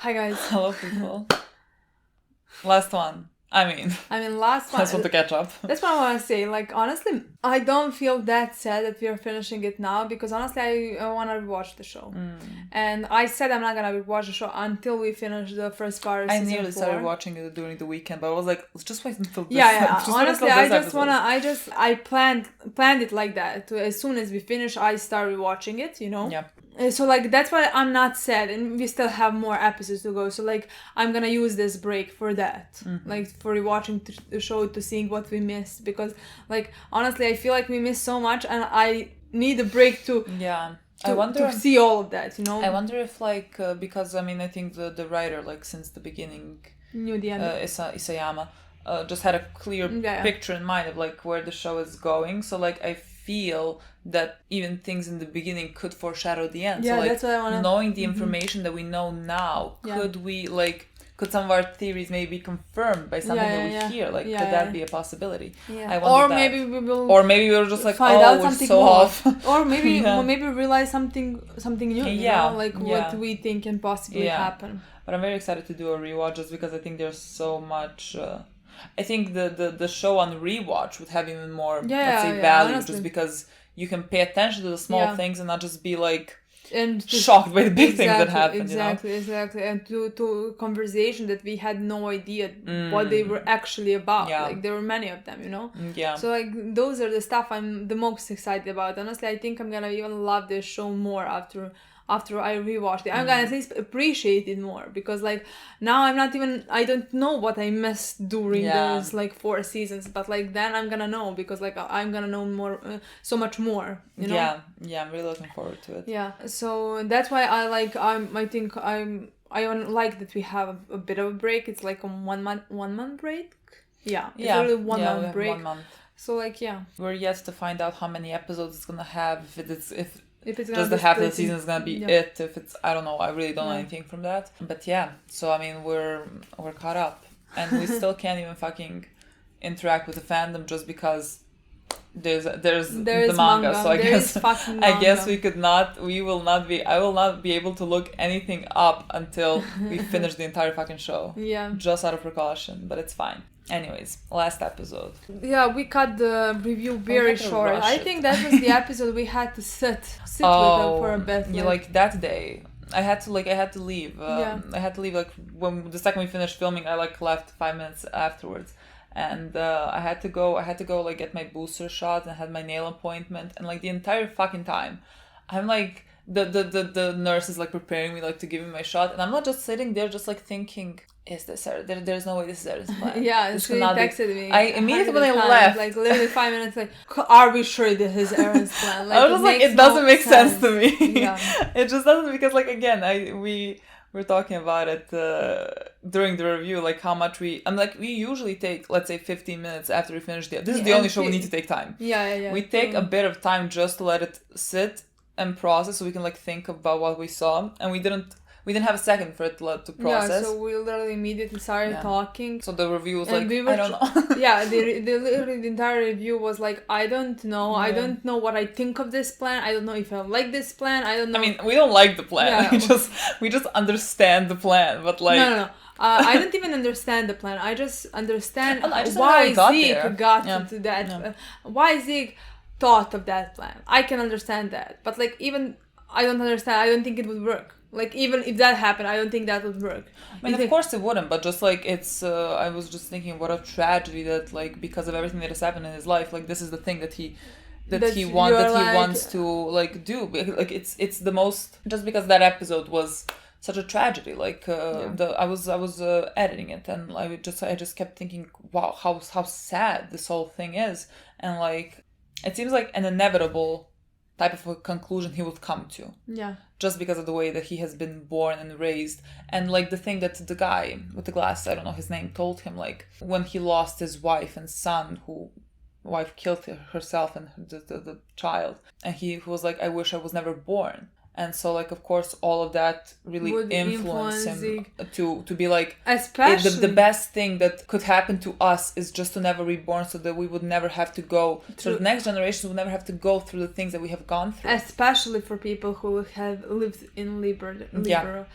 Hi guys. Hello, people. Last one. Last one. Last one to catch up. That's what I want to say. Like, honestly, I don't feel that sad that we are finishing it now because honestly, I want to rewatch the show. And I said I'm not gonna rewatch the show until we finish the first part of season 4. I nearly started watching it during the weekend, but I was like, let's just wait until this. Yeah. Honestly, I planned it like that. As soon as we finish, I start rewatching it. You know. Yeah. So like that's why I'm not sad, and we still have more episodes to go. So like I'm gonna use this break for that, like for rewatching the show to seeing what we missed, because like honestly I feel like we missed so much, and I need a break to to see all of that. You know. I wonder if like because I think the writer like since the beginning knew the end. Isayama just had a clear picture in mind of like where the show is going. So like I feel that even things in the beginning could foreshadow the end. Yeah, so like that's what I wanna... knowing the information that we know now, could some of our theories maybe be confirmed by something that we hear? Like, could that be a possibility? Yeah. Or maybe we'll just like, find out we're something so more. off. Or maybe maybe realize something new. You know? Like what we think can possibly happen. But I'm very excited to do a rewatch just because I think there's so much. I think the show on rewatch would have even more value, honestly. Just because you can pay attention to the small things and not just be like shocked by the big things that happen. Exactly. And to conversation that we had no idea what they were actually about. Yeah. Like there were many of them, you know. Yeah. So like those are the stuff I'm the most excited about. Honestly, I think I'm gonna even love this show more after I rewatched it. I'm gonna at least appreciate it more, because like now I don't know what I missed during those like 4 seasons, but like then I'm gonna know, because like I'm gonna know more, so much more, you know. Yeah, I'm really looking forward to it. Yeah, so that's why I like I like that we have a bit of a break. It's like a 1 month break. Yeah, it's really 1 month break. 1 month. So like we're yet to find out how many episodes it's gonna have. If it's just the half of the season is gonna be it. If it's, I don't know, I really don't know anything from that. But so we're caught up, and we still can't even fucking interact with the fandom just because there's the manga. So I guess I will not be able to look anything up until we finish the entire fucking show. Yeah. Just out of precaution, but it's fine. Anyways, last episode. Yeah, we cut the review very short. I think that was the episode we had to sit with them for a bit. Yeah, like that day. I had to leave. I had to leave like when the second we finished filming. I like left 5 minutes afterwards, and I had to go like get my booster shot, and had my nail appointment, and like the entire fucking time, I'm like the nurse is like preparing me like to give me my shot, and I'm not just sitting there just like thinking, is this her? There's no way this is Sarah's plan. Yeah, she texted me. I immediately when I left, like literally 5 minutes, like, are we sure this is Aaron's plan? Like, I was just like, it doesn't make sense to me. Yeah. It just doesn't, because like again, we were talking about it during the review, like how much we usually take, let's say 15 minutes after we finish this is the only show we need to take time. Yeah. We take a bit of time just to let it sit and process, so we can like think about what we saw, and we didn't have a second for it to process. Yeah, so we literally immediately started talking. So the review was like, I don't know. Yeah, the entire review was like, I don't know. I don't know what I think of this plan. I don't know if I like this plan. I don't know. We don't like the plan. Yeah. We just understand the plan, but like... No. I don't even understand the plan. I just understand why Zeke got to that. Yeah. Why Zeke thought of that plan. I can understand that. But like, even I don't understand. I don't think it would work. Like, even if that happened, I don't think that would work. Of course it wouldn't, but just like it's I was just thinking, what a tragedy that like because of everything that has happened in his life, like this is the thing that he wants to like do. Like it's the most, just because that episode was such a tragedy. Like I was editing it, and I just kept thinking, wow, how sad this whole thing is, and like it seems like an inevitable type of a conclusion he would come to. Yeah. Just because of the way that he has been born and raised. And like the thing that the guy with the glasses, I don't know his name, told him, like when he lost his wife and son, wife killed herself and the child. And he was like, I wish I was never born. And so, like, of course, all of that really would influence him to be like, especially the best thing that could happen to us is just to never be born, so that we would never have to go, so the next generation would never have to go through the things that we have gone through. Especially for people who have lived in liberal.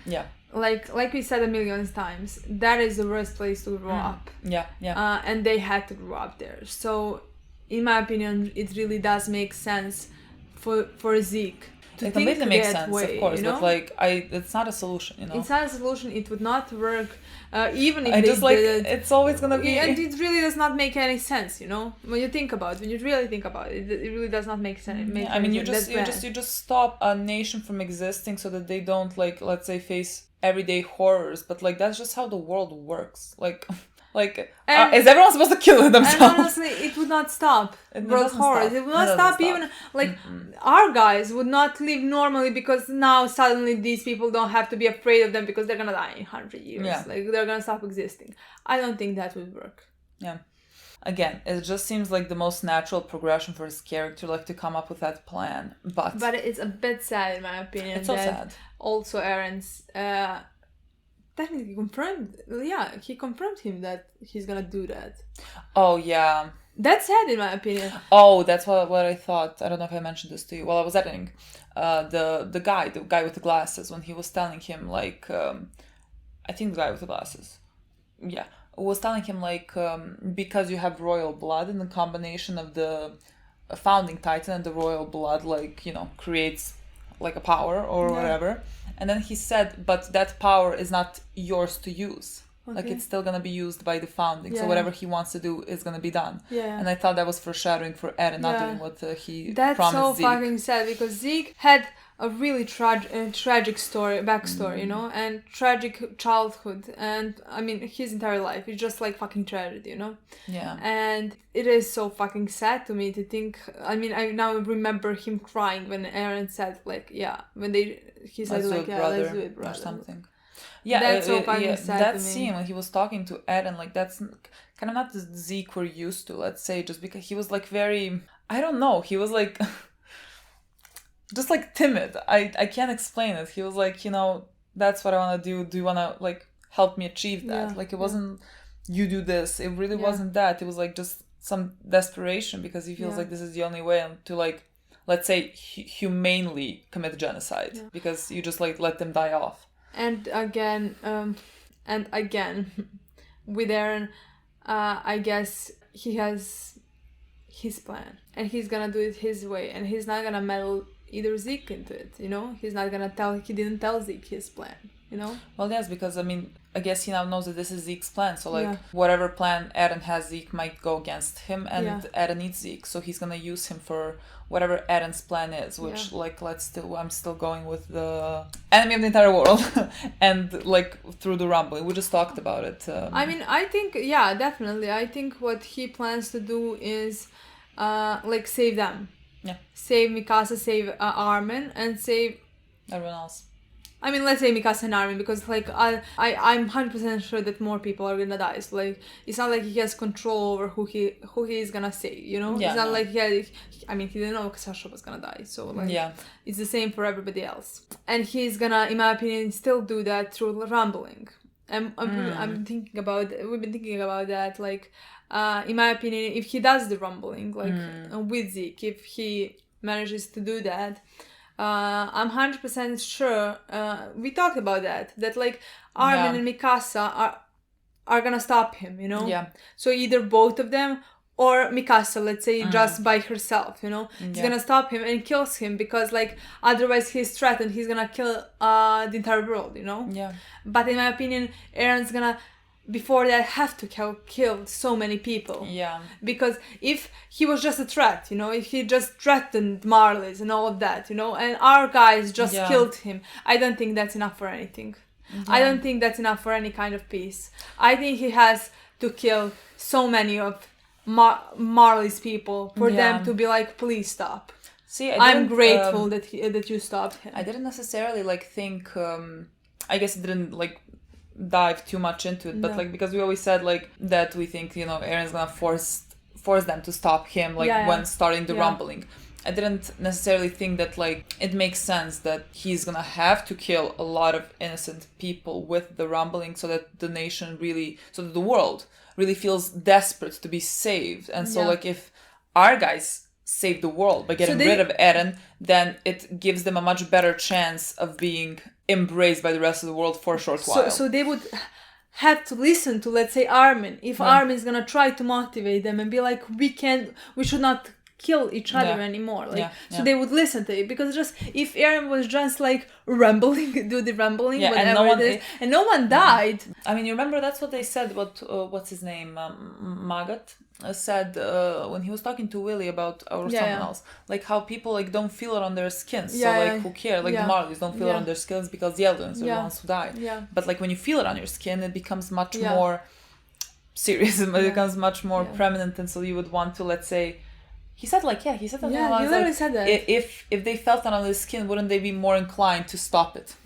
Yeah. like we said a million times, that is the worst place to grow up. Yeah, yeah. And they had to grow up there. So, in my opinion, it really does make sense for Zeke to It think completely makes that sense, way, of course, you know? but like it's not a solution, you know. It's not a solution. It would not work, even if I they just like did it. it's always gonna be. And it really does not make any sense, you know. When you think about it, when you really think about it, it really does not make sense. Yeah, I mean, you just stop a nation from existing so that they don't, like, let's say, face everyday horrors. But like that's just how the world works. Like, is everyone supposed to kill themselves? And honestly, it would not stop world horrors. It would not stop even, like, our guys would not live normally because now suddenly these people don't have to be afraid of them because they're gonna die in 100 years. Yeah. Like, they're gonna stop existing. I don't think that would work. Yeah. Again, it just seems like the most natural progression for his character, like to come up with that plan. But it's a bit sad, in my opinion. It's so sad. Also, Aaron's... technically confirmed, he confirmed him that he's gonna do that. Oh, yeah. That's sad, in my opinion. Oh, that's what I thought. I don't know if I mentioned this to you while I was editing. The guy with the glasses, when he was telling him, like, I think the guy with the glasses, yeah, was telling him, like, because you have royal blood, and the combination of the founding titan and the royal blood, like, you know, creates like a power or whatever. And then he said, but that power is not yours to use. Okay. Like, it's still going to be used by the founding. Yeah. So whatever he wants to do is going to be done. Yeah. And I thought that was foreshadowing for Eren, not doing what he That's promised so Zeke. fucking sad, because Zeke had a really tragic backstory, you know, and tragic childhood. And, I mean, his entire life is just, like, fucking tragedy, you know? Yeah. And it is so fucking sad to me to think... I mean, I now remember him crying when Eren said, like, he said, like, let's do it, brother. Or something. Yeah, that's so fucking sad that to me. scene when he was talking to Eren, like, that's kind of not the Zeke we're used to, let's say, just because he was, like, very... I don't know, he was, like... just, like, timid. I can't explain it. He was like, you know, that's what I want to do. Do you want to, like, help me achieve that? Like, it wasn't, you do this. It really wasn't that. It was, like, just some desperation because he feels like this is the only way to, like, let's say, humanely commit genocide. Yeah. Because you just, like, let them die off. And again, with Eren, I guess he has his plan. And he's gonna do it his way. And he's not gonna meddle either Zeke into it, you know? He didn't tell Zeke his plan, you know? Well, yes, because, I mean, I guess he now knows that this is Zeke's plan. So, like, whatever plan Eren has, Zeke might go against him, and Eren needs Zeke. So he's gonna use him for whatever Eren's plan is, which, like, I'm still going with the enemy of the entire world. And, like, through the rumbling. We just talked about it. I mean, I think, definitely. I think what he plans to do is, like, save them. Yeah. Save Mikasa, save Armin, and save everyone else. I mean, let's say Mikasa and Armin, because, like, I'm 100% sure that more people are gonna die. So, like, it's not like he has control over who he is gonna save, you know? Yeah, it's not like he didn't know Sasha was gonna die. So, like, it's the same for everybody else. And he's gonna, in my opinion, still do that through rumbling. I'm thinking about, we've been thinking about that, like, in my opinion, if he does the rumbling, like, with Zeke, if he manages to do that, I'm 100% sure, we talked about that like, Armin and Mikasa are gonna stop him, you know? Yeah. So either both of them, or Mikasa, let's say, just by herself, you know? He's gonna stop him and kills him, because, like, otherwise he's threatened, he's gonna kill the entire world, you know? Yeah. But in my opinion, Eren's gonna, before that, have to kill so many people. Yeah. Because if he was just a threat, you know, if he just threatened Marlies and all of that, you know, and our guys just killed him, I don't think that's enough for anything. Yeah. I don't think that's enough for any kind of peace. I think he has to kill so many of Marley's people for them to be like, please stop. See, I'm grateful that you stopped him. I didn't necessarily, like, think, I guess it didn't, like, dive too much into it, but like, because we always said, like, that we think, you know, Eren's gonna force them to stop him, like, when starting the rumbling. I didn't necessarily think that, like, it makes sense that he's gonna have to kill a lot of innocent people with the rumbling, so that the world really feels desperate to be saved. And so like, if our guys save the world by getting rid of Eren, then it gives them a much better chance of being embraced by the rest of the world for a short while. So they would have to listen to, let's say, Armin. If Armin is gonna try to motivate them and be like, we should not kill each other anymore, like so they would listen to it, because just if Eren was just like rambling whatever and no one died. I mean, you remember that's what they said about what's his name, Magat said when he was talking to Willy about someone else, like how people like don't feel it on their skins, so like who care, like the Marleys don't feel it on their skins because the Eldons are the ones who die, but like when you feel it on your skin, it becomes much more serious, it becomes much more prominent, and so you would want to, let's say, he said that he literally said that. If they felt that on their skin, wouldn't they be more inclined to stop it?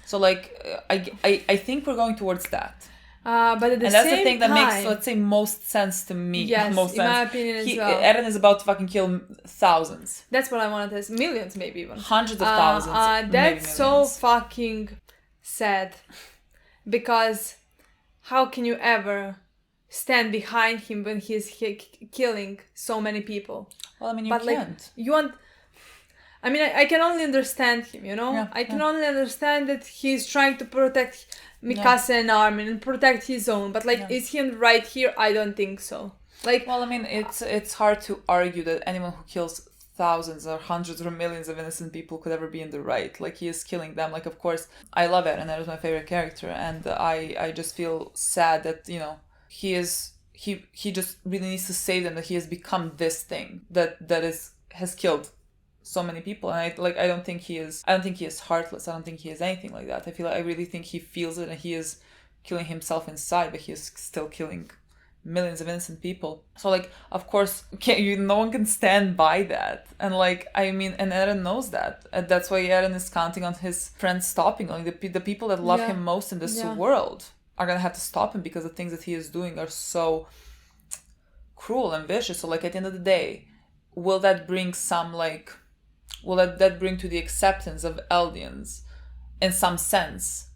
So like I think we're going towards that. But at the and that's same the thing that time, makes, let's say, most sense to me. Yes, most in sense. my opinion as well. Eren is about to fucking kill thousands. That's what I wanted to say. Millions, maybe even. Hundreds of thousands. That's so fucking sad. Because how can you ever stand behind him when he's killing so many people? Well, I mean, you can't. I mean, I can only understand him, you know? Yeah, I can only understand that he's trying to protect Mikasa and Armin and protect his own. But, like, is he right here? I don't think so. Like, well, I mean, it's hard to argue that anyone who kills thousands or hundreds or millions of innocent people could ever be in the right. Like, he is killing them. Like, of course, I love Eren. Eren is my favorite character. And I just feel sad that, you know, he just really needs to save them, that he has become this thing that has killed so many people. And I don't think he is heartless. I don't think he is anything like that. I really think he feels it, and he is killing himself inside, but he is still killing millions of innocent people. So like, of course, no one can stand by that. And like, I mean, and Eren knows that, and that's why Eren is counting on his friends stopping. Like the people that love him most in this world are gonna have to stop him, because the things that he is doing are so cruel and vicious. So like, at the end of the day, will that bring some like, will that bring to the acceptance of Eldians in some sense?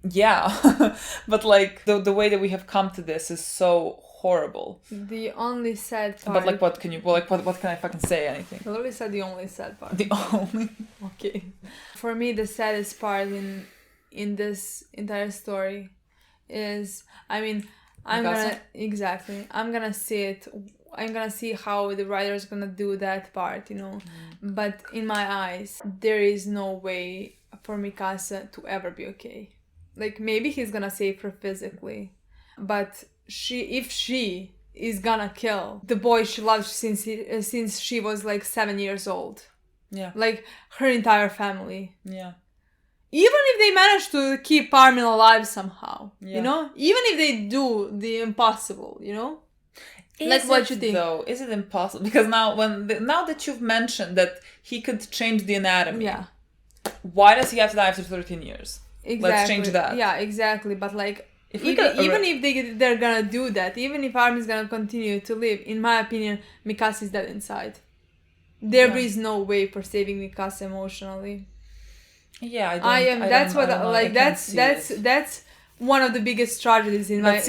Yeah. But like, the way that we have come to this is so horrible. The only sad part. But like, what can I fucking say? Anything? I already said the only sad part. The only. Okay. For me, the saddest part in this entire story is, I mean, I'm gonna see it. I'm gonna see how the writer's gonna do that part, you know. But in my eyes, there is no way for Mikasa to ever be okay. Like, maybe he's gonna save her physically, but if she is gonna kill the boy she loved since she was like 7 years old, like her entire family, even if they manage to keep Armin alive somehow, you know, even if they do the impossible, you know. Like, what you think? Though, is it impossible? Because now that you've mentioned that he could change the anatomy, why does he have to die after 13 years? Exactly. Let's change that. Yeah, exactly. But like, even if they're gonna do that, even if Armin's gonna continue to live, in my opinion, Mikasa is dead inside. There is no way for saving Mikasa emotionally. Yeah, that's one of the biggest tragedies in this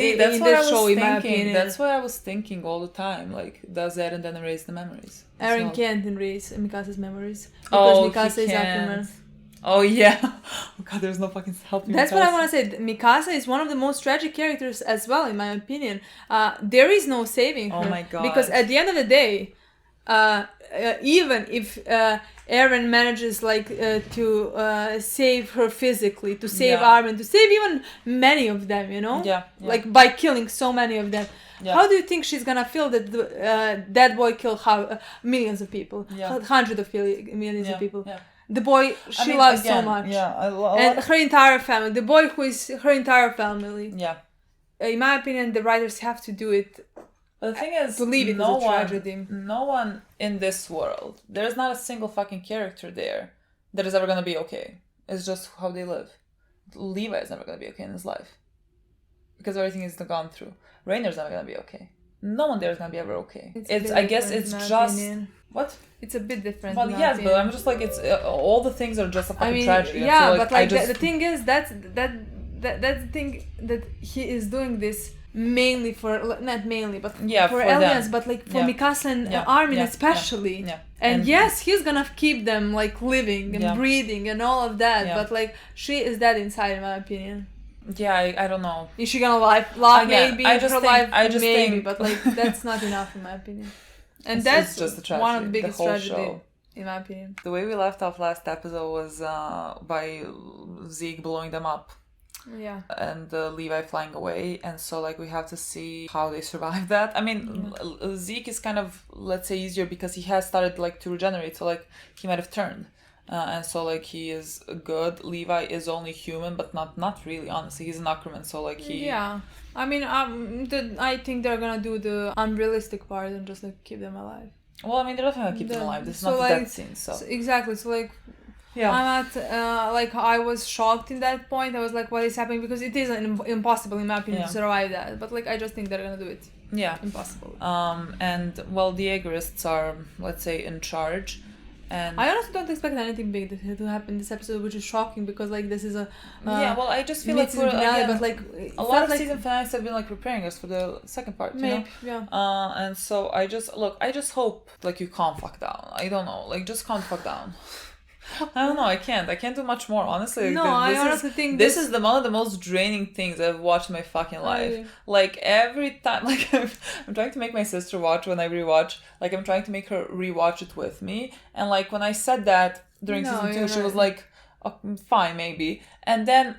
show, in my opinion. That's what I was thinking all the time. Like, does Eren then erase the memories? Eren can't erase Mikasa's memories, because Mikasa is Aftermath. Oh yeah. Oh god, there's no fucking helping. That's Mikasa. What I want to say. Mikasa is one of the most tragic characters as well, in my opinion. There is no saving her. Oh my god. Because at the end of the day, even if Eren manages to save her physically, to save Armin, to save even many of them, you know, like by killing so many of them. How do you think she's gonna feel that that boy killed millions of people, hundreds of millions of people? The boy she loves so much, and her entire family. The boy who is her entire family. Yeah. In my opinion, the writers have to do it. But the thing is, to leave it as a tragedy. No one in this world, there's not a single fucking character there that is ever gonna be okay. It's just how they live. Levi is never gonna be okay in his life, because everything he's gone through. Rainer's never gonna be okay. No one there is gonna be ever okay. I guess it's just what? It's a bit different. Well, yes, but I'm just like, it's all the things are just a fucking tragedy. Yeah, so, like, but like the thing is that's the thing that he is doing this mainly for, not mainly, but Yeah, for for aliens, them. but like for Yeah. Mikasa and Yeah, Armin yeah, especially. Yeah. And yes, he's gonna keep them like living and Yeah. breathing and all of that, Yeah. but like she is dead inside, in my opinion. Yeah, I don't know. Is she gonna laugh Again, maybe? I just her think- life I just maybe, think- but like that's not enough in my opinion. And It's that's just a tragedy, one of the the biggest whole tragedy show. in my opinion. The way we left off last episode was by Zeke blowing them up. Yeah. And Levi flying away, and so like we have to see how they survive that. I mean, Zeke is kind of, let's say, easier because he has started like to regenerate, so like he might have turned, and so like he is good. Levi is only human, but not really. Honestly, he's an Ackerman, so like he. Yeah, I mean, I think they're gonna do the unrealistic part and just like keep them alive. Well, I mean, they're definitely gonna keep them alive. This is not like, the death scene, so. Exactly. So like. Yeah. I'm at, like, I was shocked in that point. I was like, what is happening? Because it is impossible, in my opinion, to survive that. But, like, I just think they're gonna do it. Yeah. Impossible. And, well, the Agorists are, let's say, in charge. And I honestly don't expect anything big to happen this episode, which is shocking because, like, this is a... yeah, well, I just feel like we're... finale, but, like... A lot of season finales have been, like, preparing us for the second part, you know? Yeah. And so I just hope, like, you calm fuck down. I don't know. Like, just calm fuck down. I don't know. I can't do much more, honestly. No, I honestly think this is one of the most draining things I've watched in my fucking life. Like every time, like I'm trying to make my sister watch when I rewatch. Like I'm trying to make her rewatch it with me. And like when I said that during season 2, she was like, oh, fine, maybe. And then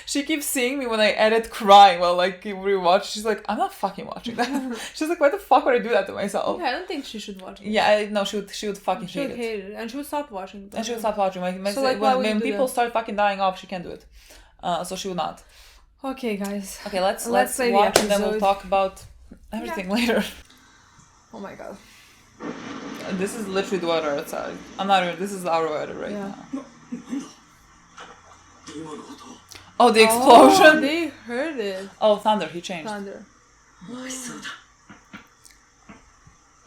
she keeps seeing me when I edit crying while like rewatch. She's like, I'm not fucking watching that. She's like, why the fuck would I do that to myself? Yeah, I don't think she should watch it. Yeah, no, she would fucking hate it. And she would stop watching it. And she would stop watching. So, like, when people start fucking dying off, she can't do it. So she would not. Okay, guys. Okay, let's play watch the and then we'll talk about everything later. Oh my god. This is literally the weather outside. I'm not even. This is our weather right now. Oh, the explosion! Oh, they heard it. Oh, thunder. He changed. Thunder.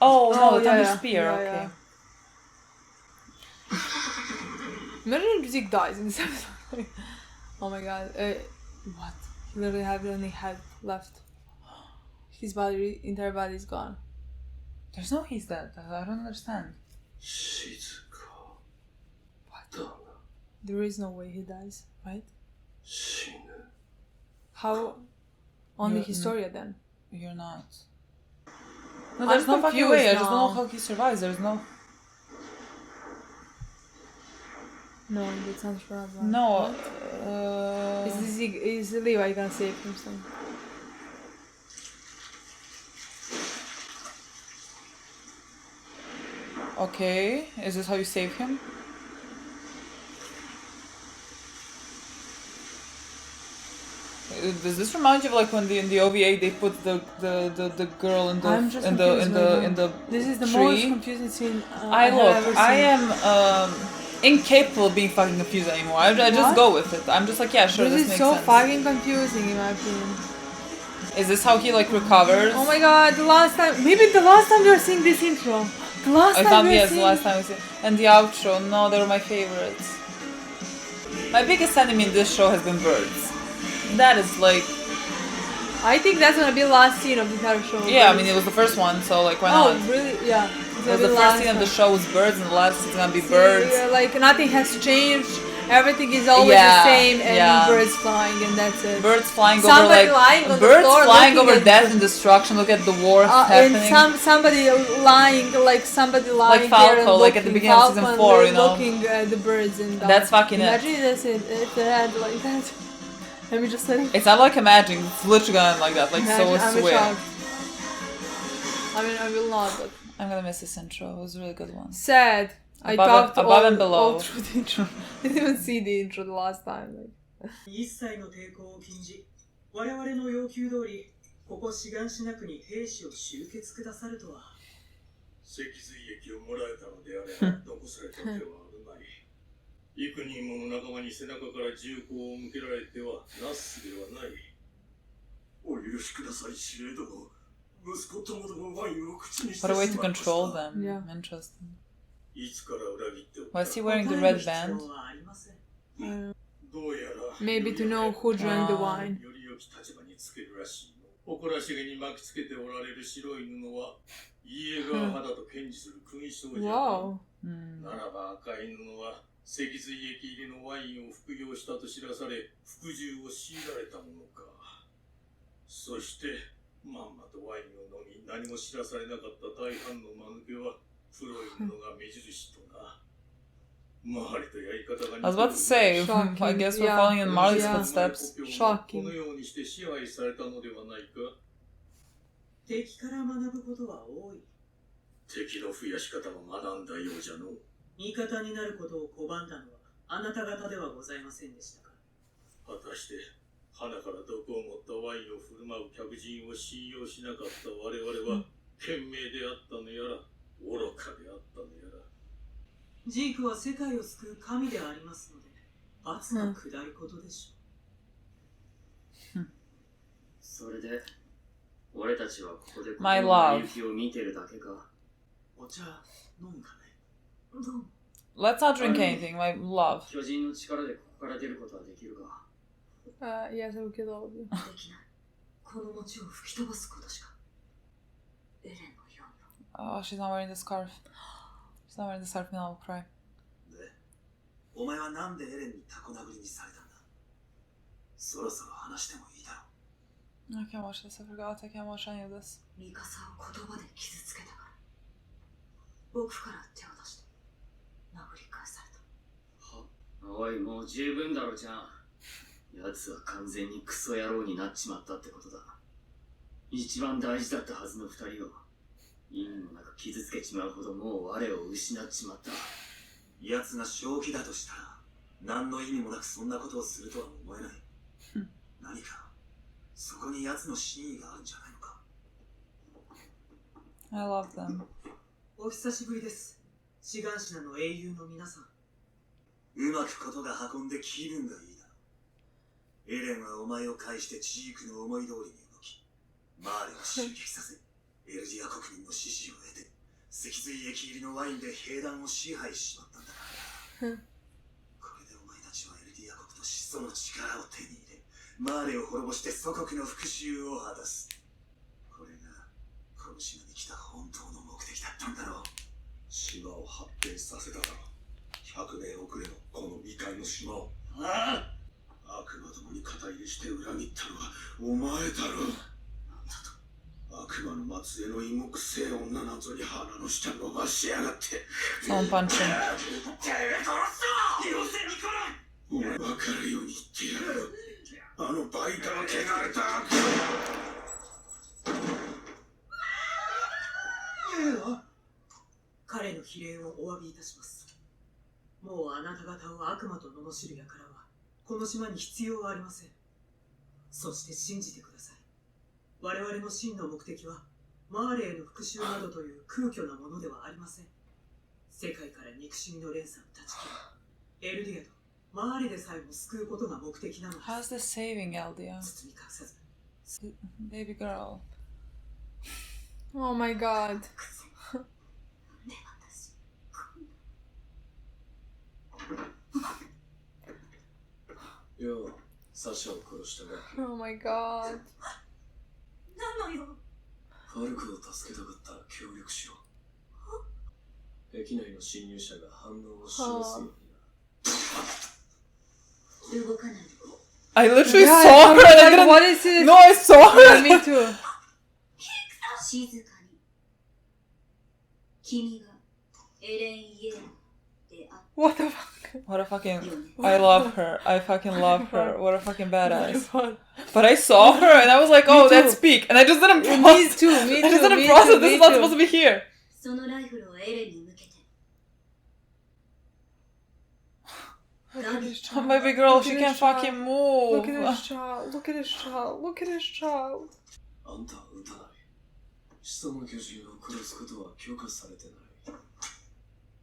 Oh, no, the thunder yeah. spear. Yeah, okay. Yeah. Imagine if Zeke dies in this episode. Oh my god. What? He literally have only head left. His body, entire body is gone. There's no he's dead. I don't understand. What? There is no way he dies, right? How? Only Historia then. You're not. No, there's no fucking way. I just don't know how he survives. There's no. No, that's not for us. No. Is Levi gonna save himself? Okay. Is this how you save him? Does this remind you of like when in the OVA they put the girl in the This is the tree? most confusing scene I am incapable of being fucking confused anymore. I just go with it. I'm just like, yeah, sure, this is makes so sense. fucking confusing in my opinion. Is this how he like recovers? Oh my god, the last time we are seeing this intro. The last time we see. And the outro, no, they were my favorites. My biggest enemy in this show has been birds. That is like... I think that's gonna be the last scene of the entire show. Yeah, I mean it was the first one, so like why not? Oh, really? Yeah. Because the first scene of the show was birds and the last scene is gonna be birds. Yeah, like nothing has changed. Everything is always the same and birds flying and that's it. Birds flying somebody over lying on birds the floor flying over death and destruction. Look at the war happening. And somebody lying like Falco, like at the beginning of season 4, you know. Looking at the birds and that's fucking imagine it if they had like that. Let me just say it's not like imagining, it's literally gonna end like that, like so I swear. I mean I will not, but I'm gonna miss this intro. It was a really good one. Sad. I talked above and below. all through the intro. I didn't even see the intro the last time. Like. 一切の抵抗を禁じ、我々の要求通り、ここ志願しなくに兵士を集結くださるとは。脊髄液をもらえたのであれば、残された手は危ない。幾人もの仲間に背中から銃口を向けられてはなすすべはない。お許しください、司令殿。息子ともどもワインを口にしてし What ま a い way ま to した。 control them. Yeah. Interesting. いつから裏切っておく Why is he wearing the red band? Maybe to know who drank the wine. より良き立場につけるらしいの。誇らしげに巻きつけておられる白い布はイエガー派だと堅持する勲章じゃな。ならば赤い布は脊髄液入りのワインを服用したと知らされ服従を強いられたものか。そしてまんまとワインを飲み何も知らされなかった大半の間抜けは黒い布が目印とな。周りとやり方が似てる。 I was about to say, I guess we're following in Marley's footsteps. Shocking. このようにして支配されたのではないか。敵から学ぶことは多い。敵の増やし方も学んだようじゃの。味方になることを拒んだのはあなた方ではございませんでしたか。果たして鼻から毒を持ったワインを振る舞う客人を信用しなかった我々は賢明であったのやら愚かであったのやら。ジークは世界を救う神でありますので罰が下ることでしょう。それで俺たちはここでこの雪を見てるだけか。お茶飲むかね。どう Let's not drink anything, my love. 巨人の力でここから出ることはできるか。Yes, I will kill all of you. できない。この餅を吹き飛ばすことしか。エレンのように。 Oh, she's not wearing the scarf. She's not wearing the scarf now, I'll cry. で、お前はなんでエレンにタコ殴りにされたんだ。そろそろ話してもいいだろう。 I can't watch this, I forgot, I can't watch any of this. ミカサを言葉で傷つけたから。僕から手を出して殴り返された。はおい、もう十分だろじゃん。奴は完全にクソ野郎になっちまったってことだ。一番大事だったはずの二人を意味もなく傷つけちまうほどもう我を失っちまった。奴が正気だとしたら何の意味もなくそんなことをするとは思えない。何かそこに奴の真意があるんじゃないのか。 I love them. お久しぶりです。志願品の英雄の皆さん。うまくことが運んで気分がいいだろう。エレンはお前を介してジークの思い通りに動き、マーレを襲撃させ、エルディア国民の支持を得て、脊髄液入りのワインで兵団を支配しちまったんだからな。これでお前たちはエルディア国と始祖の力を手に入れ、マーレを滅ぼして祖国の復讐を果たす。これがこの島に来た本当の目的だったんだろう。島を発展させただろう。100年遅れのこの未開の島を。ああ、悪魔どもに肩入れして裏切ったのはお前だろう。なんだと。悪魔の末裔の芋くせえ女なぞに鼻の下伸ばしやがって。Someone punch him. てめえ殺すぞ。よせニコラ。お前分かるように言ってやる。あのバイタの汚れた悪魔。彼の非礼をお詫びいたします。もうあなた方を悪魔と罵る輩はこの島に必要はありません。そして信じてください。我々の真の目的はマーレへの復讐などという空虚なものではありません。世界から憎しみの連鎖を断ち切り、エルディアとマーレでさえも救うことが目的なのです。 How's this saving Eldia? 包み隠さず。 Baby girl. Oh my god. よう、サシャを殺したが。Oh my god. 何のよ。ファルコを助けたかったら協力しろ。駅内の侵入者が反応を示すようにな。動かない。I literally Yeah, saw her and I like, didn't. what is it? No, I saw her. Yeah, me too. 静かに。君がエレン・イエラであっ What the fuck? What a fucking. I love her. I fucking love her. What a fucking What the badass. fuck? But I saw her and I was like, oh, Me too. that's peak. And I just didn't Me process. too, me I just too, didn't me process too, this me is not too. supposed to be here. そのライフルをエレンに向けて。 Look at this Oh, child. baby girl, Look she at can't this child. fucking Look move. at this child. Look at this child. Look at this child. あんたは撃たない。始祖の巨人を殺すことは許可されてない。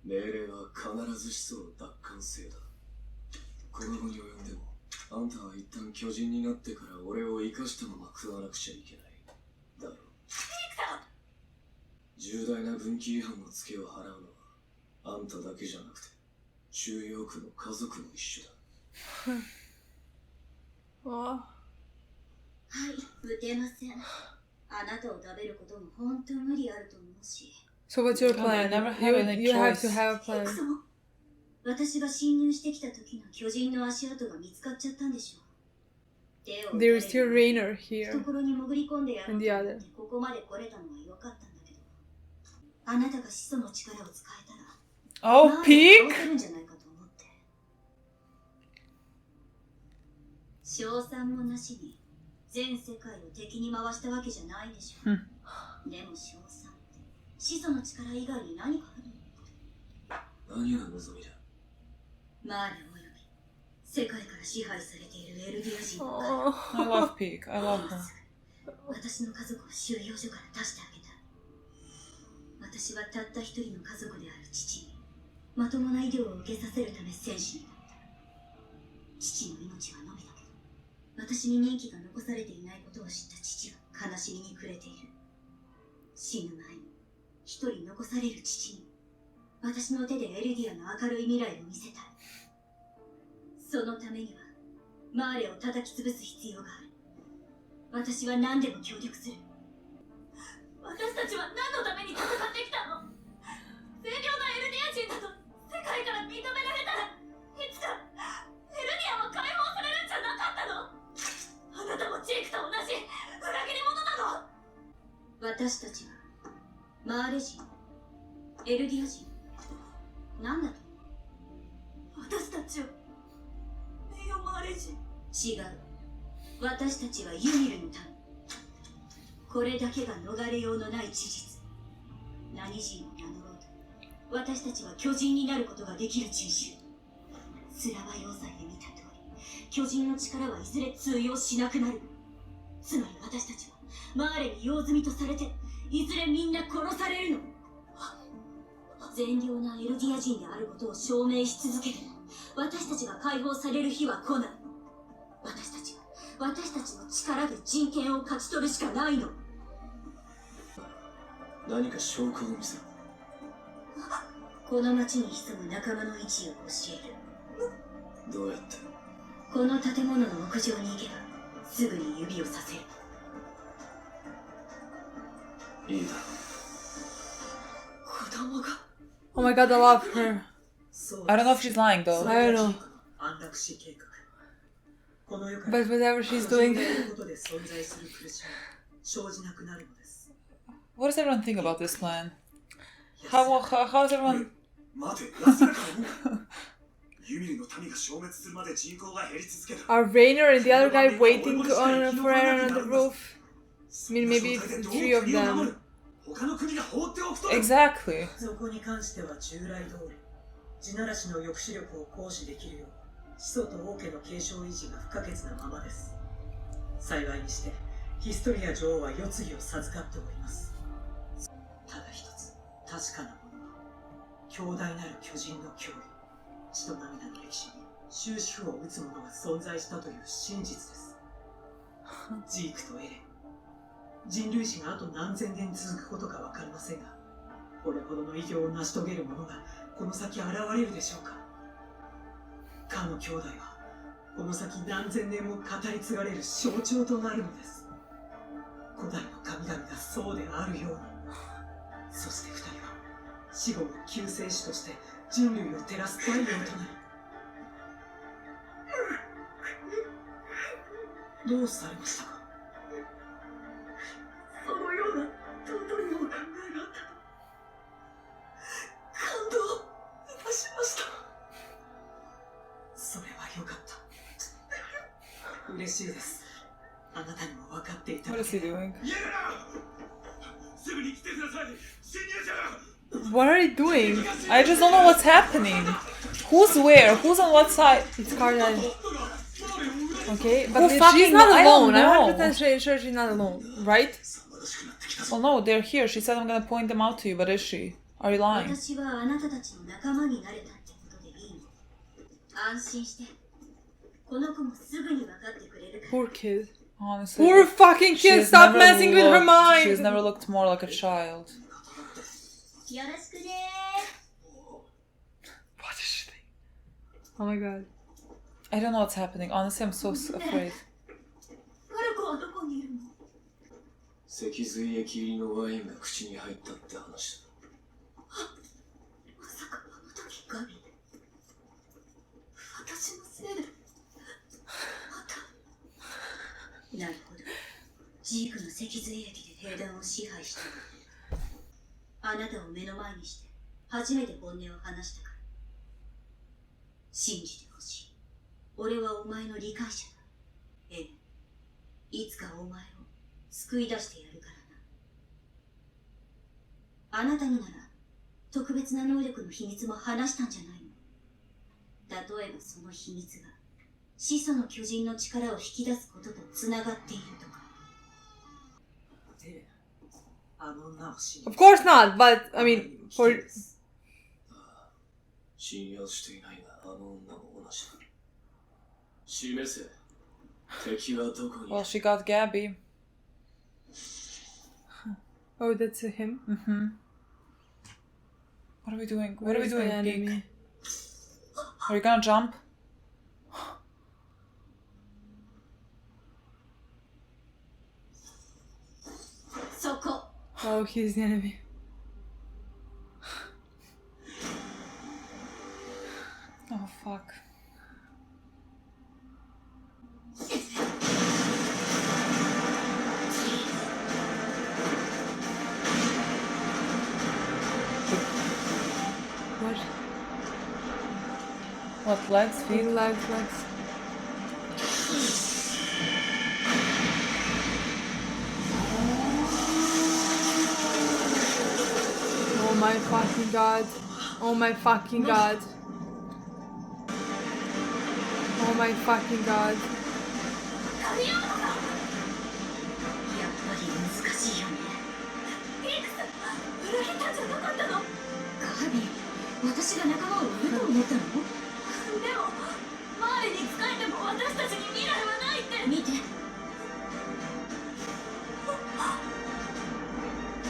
命令は必ず始祖を奪還せよだ。この後に及んでも、あんたは一旦巨人になってから俺を生かしたまま食わなくちゃいけない。だろう。重大な分岐違反のツケを払うのは、あんただけじゃなくて、中央区の家族も一緒だ。Oh. はい、打てません。あなたを食べることも本当無理あると思うし。 So what's your God, I plan? never have any You have choice. to have a plan. 私が侵入してきた時の巨人の足跡が見つかっちゃったんでしょう。 There is still Rainer here. 懐に潜り込んでやろう And と the 思っ other. てここまで来れたのは良かったんだけど、あなたが始祖の力を使えたら Oh, まあ peak? 倒せるんじゃないかと思って。賞賛もなしに全世界を敵に回したわけじゃないでしょう。でも賞賛って始祖の力以外に何かある？何が望みだ？マーレおよび世界から支配されているエルディア人の Oh. I love Peak. I love her. 私の家族を収容所から出してあげたい。私はたった一人の家族である父にまともな医療を受けさせるため戦士になった。父の命は伸びたけど、私に任期が残されていないことを知った父は悲しみに暮れている。死ぬ前に一人残される父に私の手でエルディアの明るい未来を見せたい。そのためにはマーレを叩き潰す必要がある。私は何でも協力する。私たちは何のために戦ってきたの？善良なエルディア人だと世界から認められたらいつかエルディアも解放されるんじゃなかったの？あなたもジェイクと同じ裏切り者なの？私たちはマーレ人、エルディア人、何だと？私たちは名誉マーレ人。違う。私たちはユミルの民。これだけが逃れようのない事実。何人を名乗ろうと私たちは巨人になることができる人種。スラバ要塞で見た通り、巨人の力はいずれ通用しなくなる。つまり私たちはマーレに用済みとされていずれみんな殺されるの。善良なエルディア人であることを証明し続けても私たちが解放される日は来ない。私たちは私たちの力で人権を勝ち取るしかないの。何か証拠を見せろ。この町に潜む仲間の位置を教える。どうやって？この建物の屋上に行けばすぐに指をさせる。いいだろ子供が Oh my god, I love her. I don't know if she's lying though. I don't know. 安楽死計画。この世から But whatever she's doing. 個人がいることで存在する苦しみ生じなくなるのです。 What does everyone think about this plan? How is everyone? 待て、安らかなもんか。ユミルの民が消滅するまで人口が減り続ける。 Are Rainer and the other guy waiting for Aaron on the roof? I mean, maybe it's the three of them. 他の国が放っておくと。 Exactly. そこに関しては従来通り、地ならしの抑止力を行使できるよう、始祖と王家の継承維持が不可欠なままです。幸いにして、ヒストリア女王は世継ぎを授かっております。ただ一つ、確かなものは、強大なる巨人の脅威、血と涙の歴史に終止符を打つ者が存在したという真実です。ジークとエレン、人類史があと何千年続くことかわかりませんが、これほどの偉業を成し遂げる者がこの先現れるでしょうか。かの兄弟はこの先何千年も語り継がれる象徴となるのです。古代の神々がそうであるように。そして二人は死後の救世主として人類を照らす太陽となり、どうされましたか。そのような尊いお考えがあったと感動いたしました。それはよかった。嬉しいです。あなたにも分かっていただ What is け。 he doing? すぐに来てください。侵入者。 What are they doing? I just don't know what's happening. Who's where? Who's on what side? It's Carla. Okay, but Who she's fucking not know? I don't alone. I'm know. 100% sure she's not alone, right? Well, no, they're here. She said I'm gonna point them out to you, but is she? Are you lying? 私はあなたたちの仲間になれたってことでいいの。安心して。この子もすぐに分かってくれるから。 Poor kid. Honestly. Poor fucking she kid, has stop never messing with her looked- She has mind! never looked more like a child. よろしくね What is she thinking? Oh my god. I don't know what's happening. Honestly, I'm so afraid. ー。パルコはどこにいるの？脊髄液入りのワインが口に入ったって話だ。まさかあの時ガビ、私のせいでまた。なるほど、ジークの脊髄液で兵団を支配した。あなたを目の前にして初めて本音を話したから。信じてほしい。俺はお前の理解者だ。ええ、いつかお前を救い出してやるからな。あなたになら特別な能力の秘密も話したんじゃないの？例えばその秘密が始祖の巨人の力を引き出すこととつながっているとか。Of course not, but I mean, for 信用していないが、あの女も同じだ。示せ。敵はどこに？ Well, she got Gabby. oh, that's him. What are we doing? Where What are we is the doing, enemy? Geek? Are you gonna jump? Soko. Oh, he's the enemy. Oh, fuck. What? What, legs, feet? Legs. Oh my fucking god. Oh my fucking god. Oh my fucking god. やっぱり難しいよね。フィリックス、裏切ったんじゃなかったの？ガビ、私が仲間を売ると思ったの？でも、マーレに仕えても私たちに未来はないって。見て。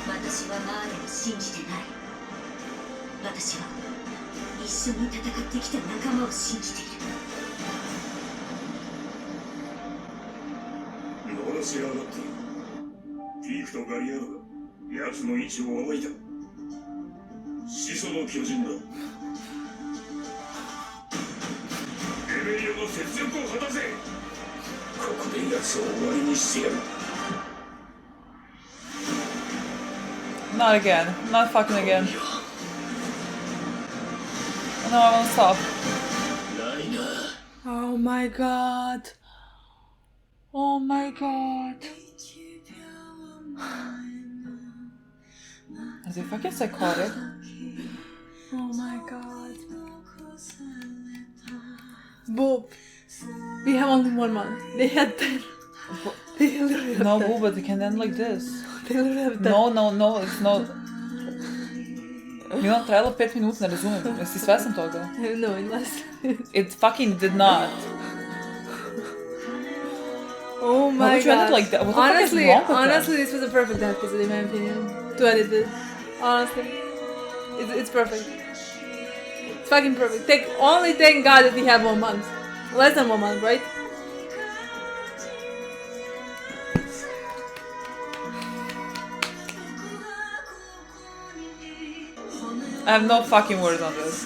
私はマーレを信じてない。私は一緒に戦ってきた仲間を信じている。のろし上がっている。ピークとガリアードが奴の位置を暴いた。始祖の巨人だ。レベリオの雪辱を果たせ。ここで奴を終わりにしてやる。Not again. Not fucking again. No, I won't stop. Oh my god. Oh my god. Is he fucking psychotic? Oh my god. Bob, we have only 1 month. They had 10. They literally have No, 10. boo, but it can end like this. They literally have 10. No, it's not. Milena, trajalo 5 minuta, ne razumijem. Jesi svestan toga? No, unless... It fucking did not. Oh my would you end it god. like that? What the fuck is wrong with that? Honestly, this was a perfect episode in my opinion. To edit it. Honestly. It's perfect. It's fucking perfect. Only thank God that we have 1 month. Less than 1 month, right? I have no fucking words on this.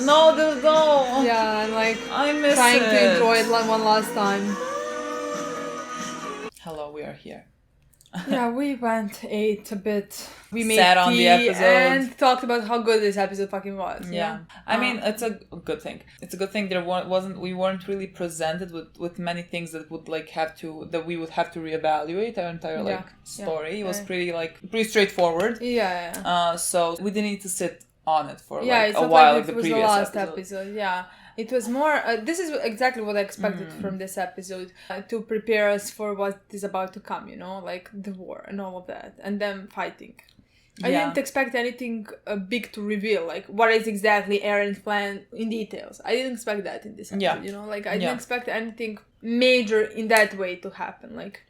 No, dude, no. Yeah, I'm like I miss trying it. to enjoy it like one last time. Hello, we are here. Yeah, we ate a bit. We made Sat on tea the episode. and talked about how good this episode fucking was. Yeah, I mean, it's a good thing. It's a good thing we weren't really presented with many things that would that we would have to reevaluate our entire story. It was pretty straightforward. Yeah. So we didn't need to sit on it for it's a not while, like the it was previous the last episode. Yeah. It was more. This is exactly what I expected from this episode to prepare us for what is about to come. You know, like the war and all of that, and them fighting. I didn't expect anything big to reveal, like what is exactly Eren's plan in details. I didn't expect that in this episode. You know, like I didn't expect anything major in that way to happen. Like.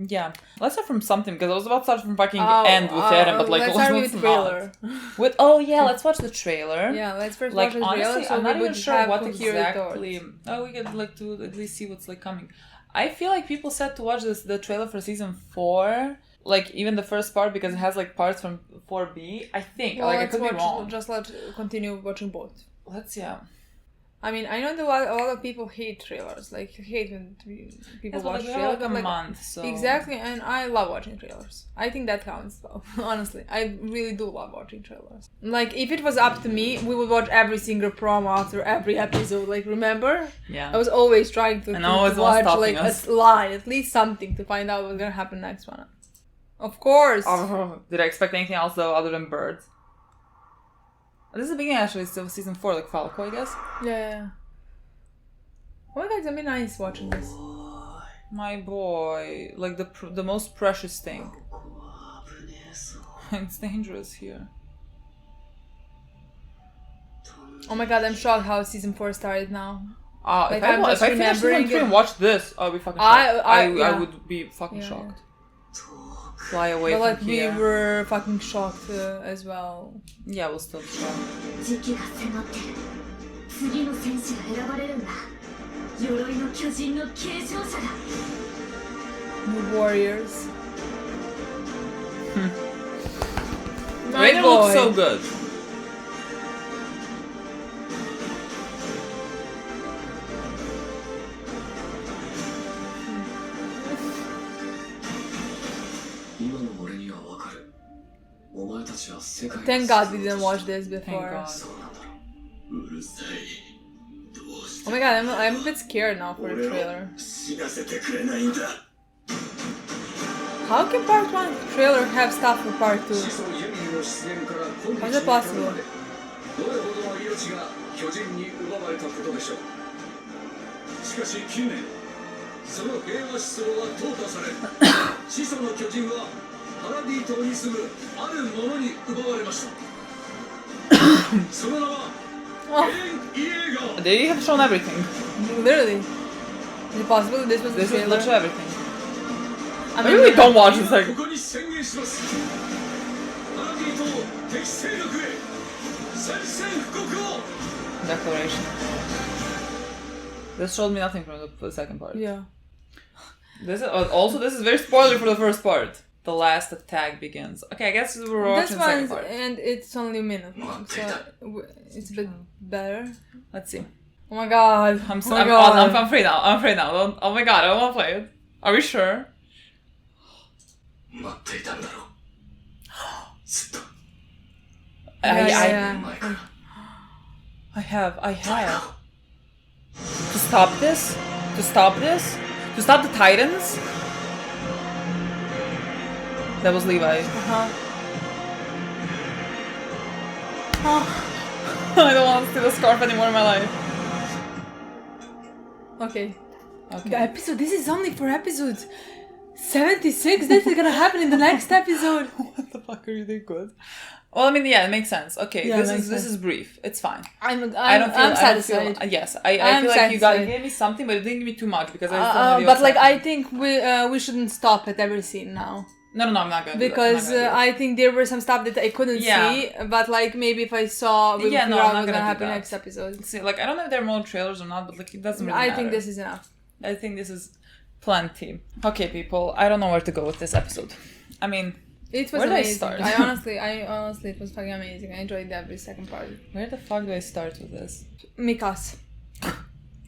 Yeah, let's start from something because I was about to start from fucking end with Eren, but like let's start with the trailer. Let's watch the trailer. Yeah, let's first like, watch the trailer. Honestly, So I'm not even sure what exactly. We could we could to at least see what's coming. I feel like people said to watch the trailer for season 4, like even the first part, because it has like parts from 4B. I think. Well, like I could be wrong. Let's continue watching both. Yeah. I mean, I know that a lot of people hate trailers. Like, hate when people watch trailers. Like a month, so... Exactly, and I love watching trailers. I think that counts, though. Honestly, I really do love watching trailers. Like, if it was up to me, we would watch every single promo after every episode. Like, remember? Yeah. I was always trying to watch, like, us. a line, at least something, to find out what's gonna happen next one. Of course! Did I expect anything else, though, other than birds? This is the beginning, actually, still season 4, like Falco, I guess. Yeah. Oh my god, it's gonna be nice watching this. My boy, like the most precious thing. It's dangerous here. Oh my god, I'm shocked how season 4 started now. If I finish season 3 and watch this, I'll be fucking shocked. I would be fucking shocked. Fly away but from here. We were fucking shocked as well. Yeah, we'll still be shocked. The Warriors. Raiden looks so good. Thank God we didn't watch this before. Oh my god, I'm a bit scared now for the trailer. How can part 1 trailer have stuff for part 2? How is it possible? Oh. They have shown everything. Literally. Is it possible that this was the trailer? Literally everything. I mean, we don't watch this like... Declaration. This showed me nothing from the second part. Yeah. This is very spoiler for the first part. The last attack begins. Okay, I guess we're watching the second part. And it's only a minute long, so it's a bit better. Let's see. Oh my god. I'm afraid now. I'm afraid now. Oh my god, I don't want to play it. Are we sure? I have. To stop this? To stop this? To stop the Titans? That was Levi. I don't want to see the scarf anymore in my life. Okay. The episode, this is only for episode 76? This is gonna happen in the next episode. What the fuck are you doing good? Well, I mean, yeah, it makes sense. Okay, yeah, this is brief. It's fine. I'm satisfied. I feel like you gave me something, but it didn't give me too much because I still have but like I think we shouldn't stop at every scene now. No, I'm not gonna because I think there were some stuff that I couldn't see, but like maybe if I saw, we would figure out what's gonna happen next episode. See, like I don't know if there are more trailers or not, but like it doesn't really matter. I think this is enough. I think this is plenty. Okay, people, I don't know where to go with this episode. I mean, it was amazing. I honestly, it was fucking amazing. I enjoyed every second part. Where the fuck do I start with this? Mikasa.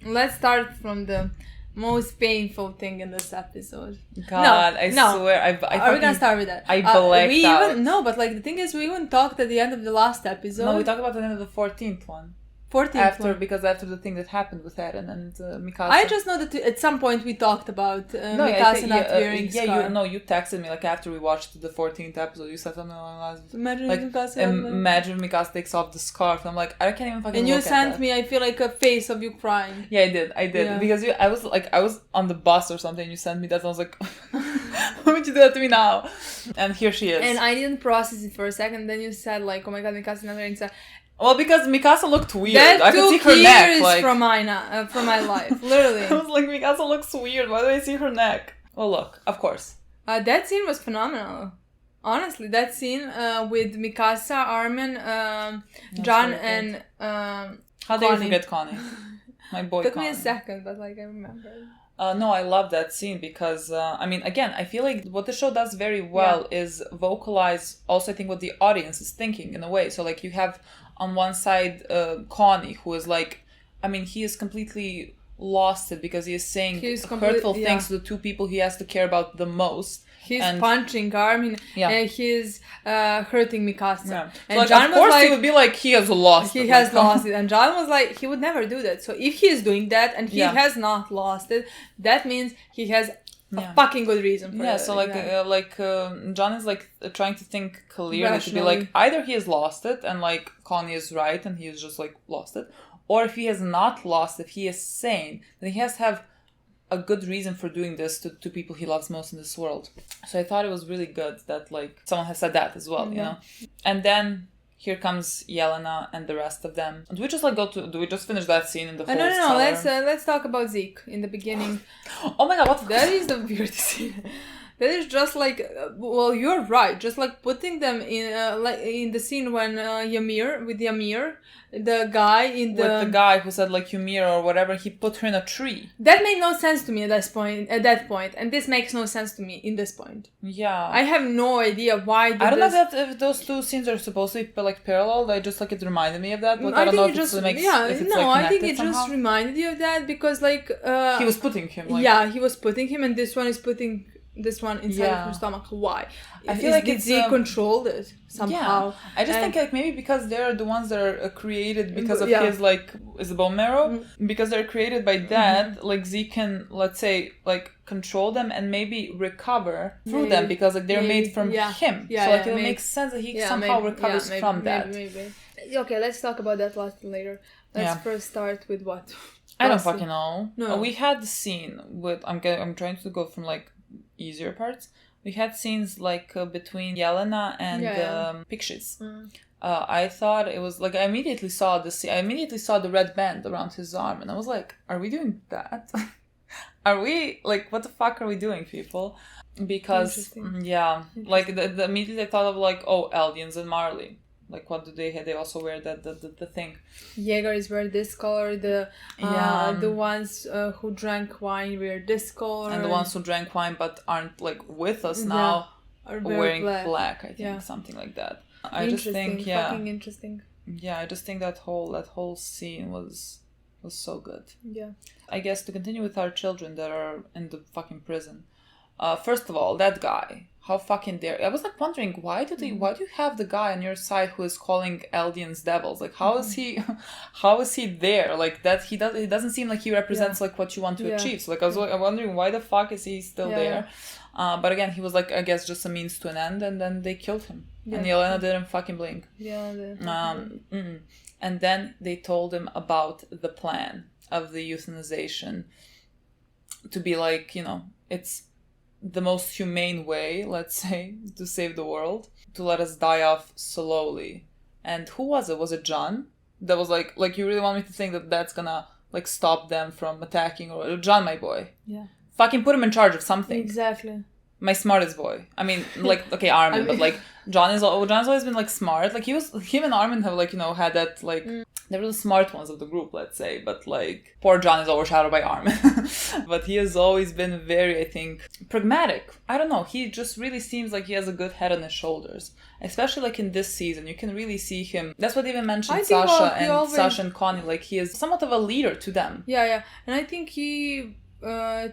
Let's start from the most painful thing in this episode. God, I swear. Are we gonna start with that? I blacked out. No, but like the thing is, we even talked at the end of the last episode. No, we talked about the end of the 14th one. 14th because after the thing that happened with Eren and Mikasa. I just know that at some point we talked about Mikasa not wearing scarf. You texted me like after we watched the 14th episode. You said something along those lines. Imagine Mikasa takes off the scarf. I'm like, I can't even fucking. And you sent me, I feel like a face of you crying. Yeah, I did yeah. Because I was on the bus or something. And you sent me that, and I was like, why would you do that to me now? And here she is. And I didn't process it for a second. Then you said like, oh my god, Mikasa not wearing scarf. Well, because Mikasa looked weird. That I could see her neck. Like from my life, literally. I was like, Mikasa looks weird. Why do I see her neck? Well, look, of course. That scene was phenomenal. Honestly, that scene with Mikasa, Armin, John, and how did you forget Connie? My boy. Took Connie. me a second, but like I remember. No, I love that scene because, I mean, again, I feel like what the show does very well is vocalize also, I think, what the audience is thinking in a way. So, like, you have on one side Connie, who is like, I mean, he is completely lost it because he is saying hurtful things to the two people he has to care about the most. He's punching Armin and he's hurting Mikasa. Yeah. And like, John of course, was like, he would be like, he has lost it. He has lost it. And John was like, he would never do that. So if he is doing that and he has not lost it, that means he has a fucking good reason for it. Yeah, so like John is like trying to think clearly to be like, either he has lost it and like Connie is right and he is just like lost it, or if he has not lost it, he is sane, then he has to have a good reason for doing this to people he loves most in this world. So I thought it was really good that like someone has said that as well, you know. And then here comes Yelena and the rest of them. Do we just like do we just finish that scene in the whole No, let's talk about Zeke in the beginning. Oh my god, what that is the weirdest scene. That is just like, well, you're right. Just like putting them in, like in the scene when Ymir, the guy in the... With the guy who said like Ymir or whatever, he put her in a tree. That made no sense to me at that point. And this makes no sense to me in this point. Yeah. I have no idea why I don't know if those two scenes are supposed to be like parallel. I just like it reminded me of that. But I don't know if it makes I think it just reminded you of that because like... he was putting him. Like, yeah, he was putting him and this one is putting... this one inside of her stomach. Why? I feel like he controlled it somehow. Yeah. I just think like maybe because they're the ones that are created because of his like is the bone marrow, because they're created by that. Like Z can, let's say, like control them and maybe recover through them because like they're made from him. So like it makes sense that he somehow recovers from that. Maybe. Okay, let's talk about that later. Let's first start with what. I don't fucking know. No. We had the scene with I'm trying to go from like easier parts. We had scenes like between Yelena and Pictures. I thought it was like I immediately saw the red band around his arm and I was like, are we doing that? Are we like, what the fuck are we doing, people? Because like the immediately I thought of like, oh, Eldians and Marley. Like, what do they have? They also wear the thing. Jaegers wear this color. The ones who drank wine wear this color. And the ones who drank wine but aren't, like, with us now are wearing black, I think. Something like that. I just think, fucking interesting. Yeah, I just think that whole scene was so good. Yeah. I guess to continue with our children that are in the fucking prison. First of all, that guy... How fucking dare... I was like wondering, why do you have the guy on your side who is calling Eldians devils? Like, how is he there? Like, that he doesn't seem like he represents like what you want to achieve. So like, I'm wondering why the fuck is he still there? But again, he was like, I guess just a means to an end, and then they killed him. And Yelena didn't fucking blink. And then they told him about the plan of the euthanization to be like, you know, it's the most humane way, let's say, to save the world, to let us die off slowly. And who was it? Was it John? That was like you really want me to think that that's gonna like stop them from attacking, or John, my boy? Yeah. Fucking put him in charge of something. Exactly. My smartest boy. I mean, like, okay, Armin, but like John's always been like smart. Like him and Armin have like, you know, had that like they were the smart ones of the group, let's say. But like poor John is overshadowed by Armin. But he has always been very, I think, pragmatic. I don't know. He just really seems like he has a good head on his shoulders. Especially like in this season, you can really see him. That's what even mentioned Sasha and Connie. Like he is somewhat of a leader to them. Yeah, and I think he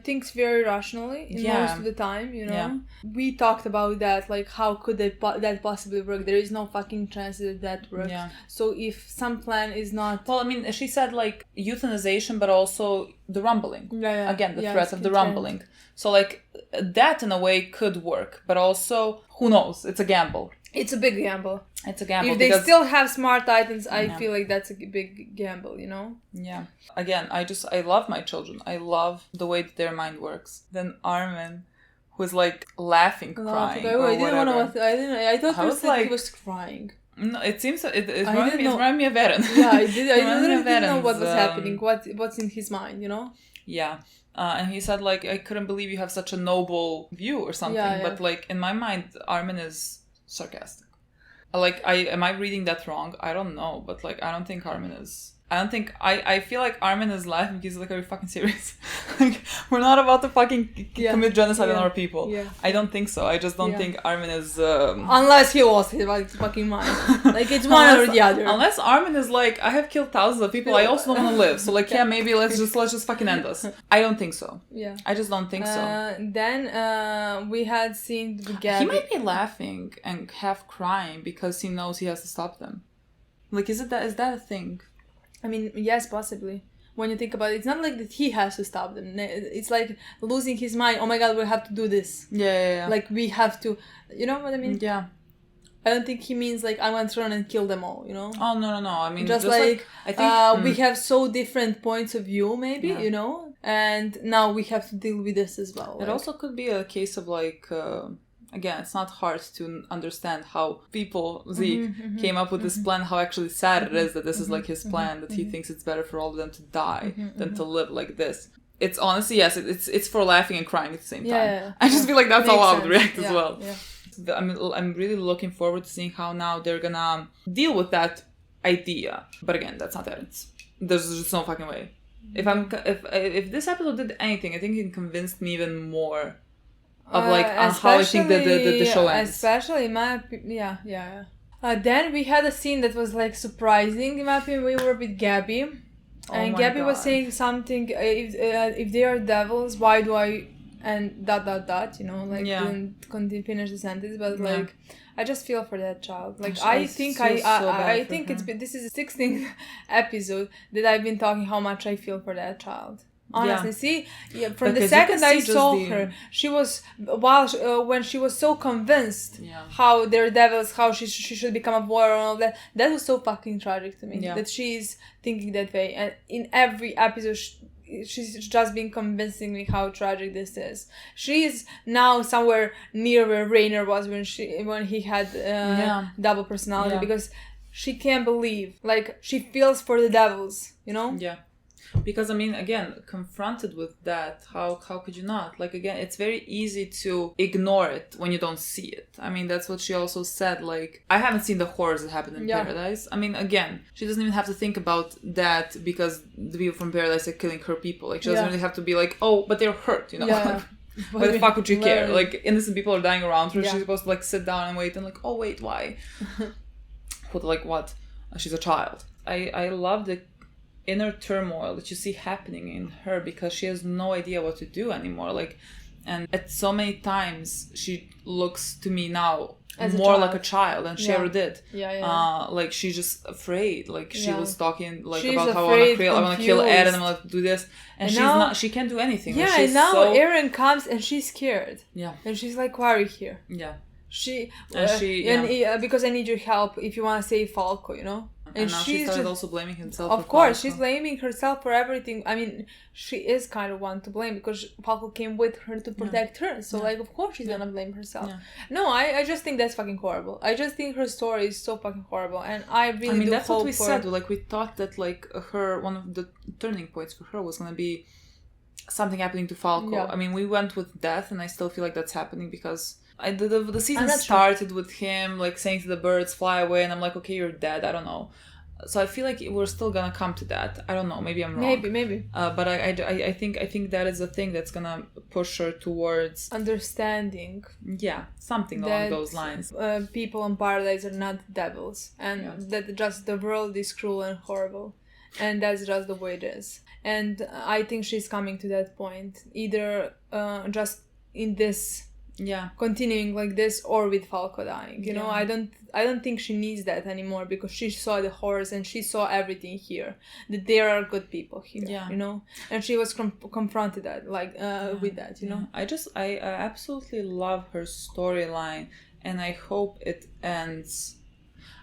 thinks very rationally most of the time, you know. We talked about that, like how could that possibly work? There is no fucking chance that works. So if some plan is not, well, I mean, she said like euthanization but also the rumbling, again the threat of the rumbling, so like that in a way could work, but also who knows, it's a gamble. It's a big gamble. It's a gamble. If they still have smart items, I feel like that's a big gamble, you know? Yeah. Again, I love my children. I love the way that their mind works. Then Armin, who is like laughing, crying, or whatever. I thought he was crying. No, it seems it reminded me of Eren. Yeah, I didn't know what was happening, what's in his mind, you know? Yeah. And he said like, I couldn't believe you have such a noble view or something. But like in my mind, Armin is sarcastic. Like, am I reading that wrong? I don't know, but like I don't think Armin is. I don't think I feel like Armin is laughing because he's like, are you fucking serious? Like, we're not about to fucking commit genocide on our people. Yeah. I don't think so. I just don't think Armin is unless he lost his fucking mind. Like, it's one or the other. Unless Armin is like, I have killed thousands of people, I also don't want to live. So like, yeah, maybe let's just fucking end us. I don't think so. Yeah. I just don't think so. Then we had seen Gabby. He might be laughing and half crying because he knows he has to stop them. Like, is that a thing? I mean, yes, possibly. When you think about it, it's not like that he has to stop them. It's like losing his mind. Oh my god, we have to do this. Yeah. Like, we have to... You know what I mean? Yeah. I don't think he means, like, I want to run and kill them all, you know? Oh, no. I mean, just like I think... we have so different points of view, maybe, Yeah. you know? And now we have to deal with this as well. It also could be a case of, like... Again, it's not hard to understand how people, Zeke, came up with this plan, how actually sad it is that this is like his plan, that he thinks it's better for all of them to die than to live like this. It's honestly, yes, it's for laughing and crying at the same time. Yeah. I just feel like that's how I would react Yeah, as well. Yeah. I'm really looking forward to seeing how now they're gonna deal with that idea. But again, that's not it. There's just no fucking way. If this episode did anything, I think it convinced me even more of like how I think that the show ends. Especially my yeah. Then we had a scene that was like surprising in my opinion. We were with Gabby, and Gabby was saying something. If they are devils, why do I and ... You know, like didn't continue finish the sentence, but like I just feel for that child. Like I think this is the 16th episode that I've been talking how much I feel for that child. Honestly, from the second I saw her, she was when she was so convinced how they're devils, how she should become a warrior and all that. That was so fucking tragic to me that she's thinking that way, and in every episode she's just been convincing me how tragic this is. She is now somewhere near where Rainer was when he had double personality because she can't believe, like, she feels for the devils, you know? Yeah. Because, I mean, again, confronted with that, how could you not? Like, again, it's very easy to ignore it when you don't see it. I mean, that's what she also said. Like, I haven't seen the horrors that happen in Paradise. I mean, again, she doesn't even have to think about that because the people from Paradise are killing her people. Like, she doesn't really have to be like, oh, but they're hurt, you know? Yeah. Why the fuck would you care? Like, innocent people are dying around her. She's supposed to, like, sit down and wait and, like, oh, wait, why? What? She's a child. I love the inner turmoil that you see happening in her because she has no idea what to do anymore. Like, and at so many times she looks to me now more like a child than she ever did. Like, she's just afraid. Like, she was talking like she's about how I want to kill Ed and I'm gonna do this, and she's not. She can't do anything. Yeah, like, and now Aaron comes and she's scared. Yeah, and she's like, "Why are you here?" Yeah. Because I need your help if you want to save Falco, you know. And now she started also blaming himself. Of course, she's blaming herself for everything. I mean, she is kind of one to blame because Falco came with her to protect her. So, like, of course she's gonna blame herself. Yeah. No, I just think that's fucking horrible. I just think her story is so fucking horrible, and I really do that's hope what we said. Like, we thought that like one of the turning points for her was gonna be something happening to Falco. Yeah. I mean, we went with death, and I still feel like that's happening because. The season started with him like saying to the birds fly away, and I'm like, okay, you're dead. I don't know. So I feel like we're still gonna come to that. I don't know. Maybe I'm wrong. Maybe. But I think that is a thing that's gonna push her towards understanding. Yeah, something along those lines. People in Paradise are not devils, and that just the world is cruel and horrible, and that's just the way it is. And I think she's coming to that point, either just in this. Yeah, continuing like this or with Falco dying, you know. I don't think she needs that anymore because she saw the horrors and she saw everything here, that there are good people here, you know, and she was confronted with that, you know. I absolutely love her storyline, and I hope it ends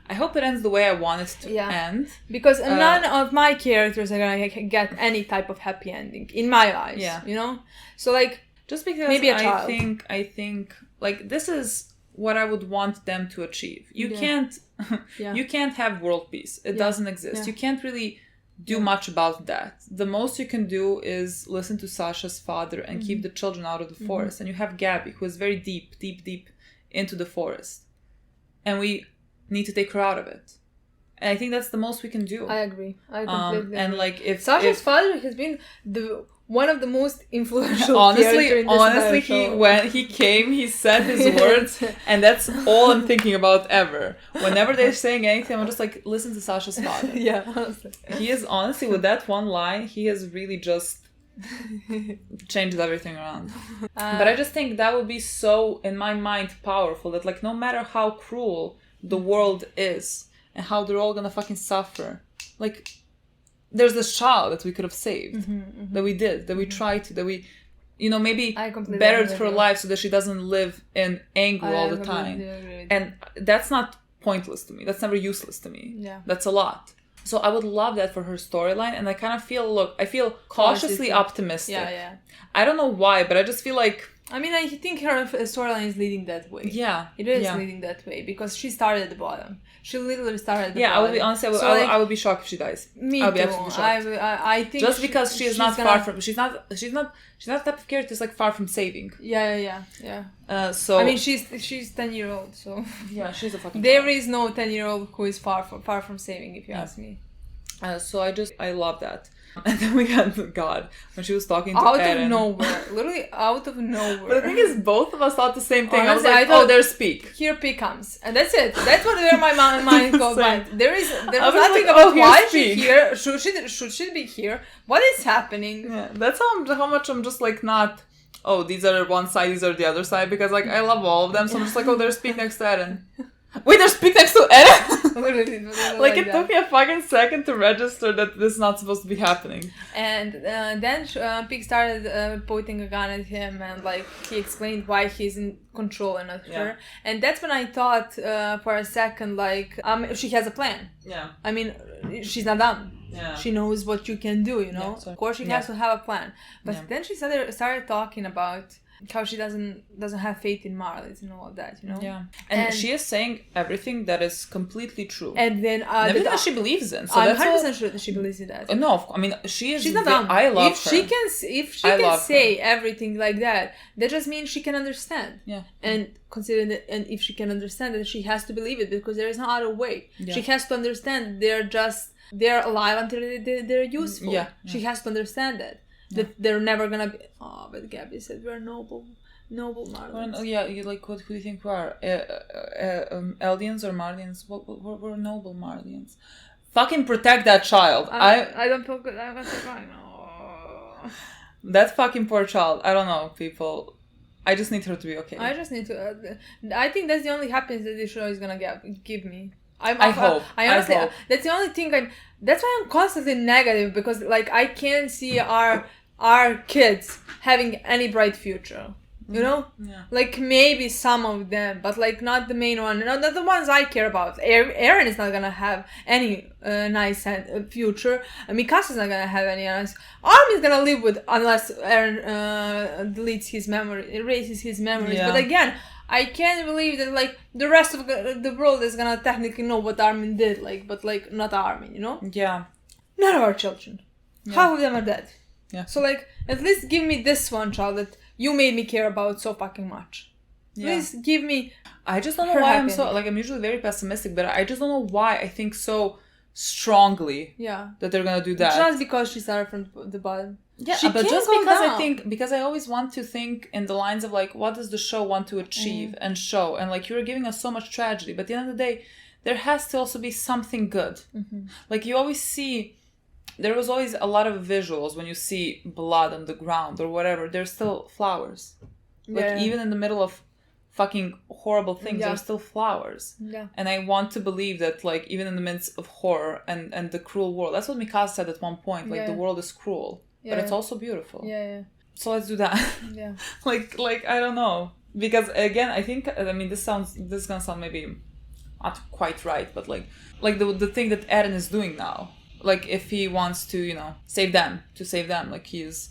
the way I want it to end, because none of my characters are gonna get any type of happy ending in my eyes, you know. So like. Just because maybe a child. I think like this is what I would want them to achieve. You can't have world peace. It doesn't exist. You can't really do much about that. The most you can do is listen to Sasha's father and keep the children out of the forest. And you have Gabby, who is very deep into the forest. And we need to take her out of it. And I think that's the most we can do. I agree. I completely and agree. like if Sasha's if, father has been one of the most influential honestly, character in this entire show. when he came, he said his words, and that's all I'm thinking about ever. Whenever they're saying anything, I'm just like, listen to Sasha's father. Yeah, honestly. He is honestly, with that one line, he has really just changed everything around. But I just think that would be so, in my mind, powerful that like no matter how cruel the world is and how they're all gonna fucking suffer, like there's this child that we could have saved, that we did, that we tried to, that we, you know, maybe bettered her life so that she doesn't live in anger all the time. And that's not pointless to me. That's never useless to me. Yeah. That's a lot. So I would love that for her storyline, and I kind of feel, I feel cautiously optimistic. Yeah. I don't know why, but I just feel like... I mean, I think her storyline is leading that way. Yeah. It is leading that way, because she started at the bottom. She literally started at the bottom. Yeah, I would be, honestly, I would be shocked if she dies. Me I would be too. absolutely shocked. I think just because she's not far from... She's not the type of character that's like far from saving. Yeah. So... I mean, she's 10-year-old, so... Yeah, she's a fucking... There is no 10-year-old who is far from saving, if you ask me. So I love that. And then we had God when she was talking to out Eren. of nowhere, literally out of nowhere. But the thing is, both of us thought the same thing. Honestly, I was like, there's Peak. Here Peak comes, and that's it. That's where my mind goes. There was nothing like, about why she's here. Should she be here? What is happening? Yeah, that's how much I'm just like not. Oh, these are one side, these are the other side, because like I love all of them. So I'm just like, there's Peak next to Eren. Wait, there's Peak next to Eren? Literally like it took me a fucking second to register that this is not supposed to be happening. And then Peak started pointing a gun at him, and like he explained why he's in control and not her. And that's when I thought for a second, like she has a plan. Yeah. I mean, she's not dumb. Yeah. She knows what you can do, you know. Yeah, of course, she has to have a plan. But then she started talking about how she doesn't have faith in Marlies and all of that, you know. Yeah, and she is saying everything that is completely true, and then everything that she believes in. So I'm that's 100% sure that she believes in that. No, I mean she's not dumb. I love if her. If she can say everything like that, that just means she can understand. Yeah, and consider that, and if she can understand that, she has to believe it, because there is no other way. Yeah. She has to understand they're alive until they're useful. Yeah. She has to understand that. That they're never gonna be. Oh, but Gabby said we're noble Marlians. You like who do you think we are? Eldians or Marlians? We're noble Marlians. Fucking protect that child. I don't feel good. I'm gonna say crying. Oh. That fucking poor child. I don't know, people. I just need her to be okay. I just need to. I think that's the only happiness that this show is gonna give me. I hope. I honestly, hope. That's the only thing that's why I'm constantly negative, because like I can't see our kids having any bright future. You know? Yeah. Like maybe some of them, but like not the main one. Not the ones I care about. Eren is not gonna have any nice future. Mikasa's not gonna have any nice. Armin's gonna live with, unless Eren deletes his memory, erases his memories. Yeah. But again, I can't believe that like the rest of the world is gonna technically know what Armin did, like, but like not Armin, you know? Yeah. None of our children. Yeah. Half of them are dead. Yeah. So like, at least give me this one child that you made me care about so fucking much. Yeah. Please give me. I just don't know why I'm so like. I'm usually very pessimistic, but I just don't know why I think so strongly. Yeah. That they're gonna do that. Just because she started from the bottom. Yeah, but just because because I always want to think in the lines of like, what does the show want to achieve and show, and like you're giving us so much tragedy, but at the end of the day, there has to also be something good. Mm-hmm. Like you always see. There was always a lot of visuals when you see blood on the ground or whatever. There's still flowers. Like even in the middle of fucking horrible things, there's still flowers. Yeah. And I want to believe that like even in the midst of horror and the cruel world. That's what Mikasa said at one point. Like the world is cruel. But it's also beautiful. Yeah. So let's do that. Yeah. like I don't know. Because again, I think this is gonna sound maybe not quite right, but like the thing that Eren is doing now. Like, if he wants to, save them, like, he is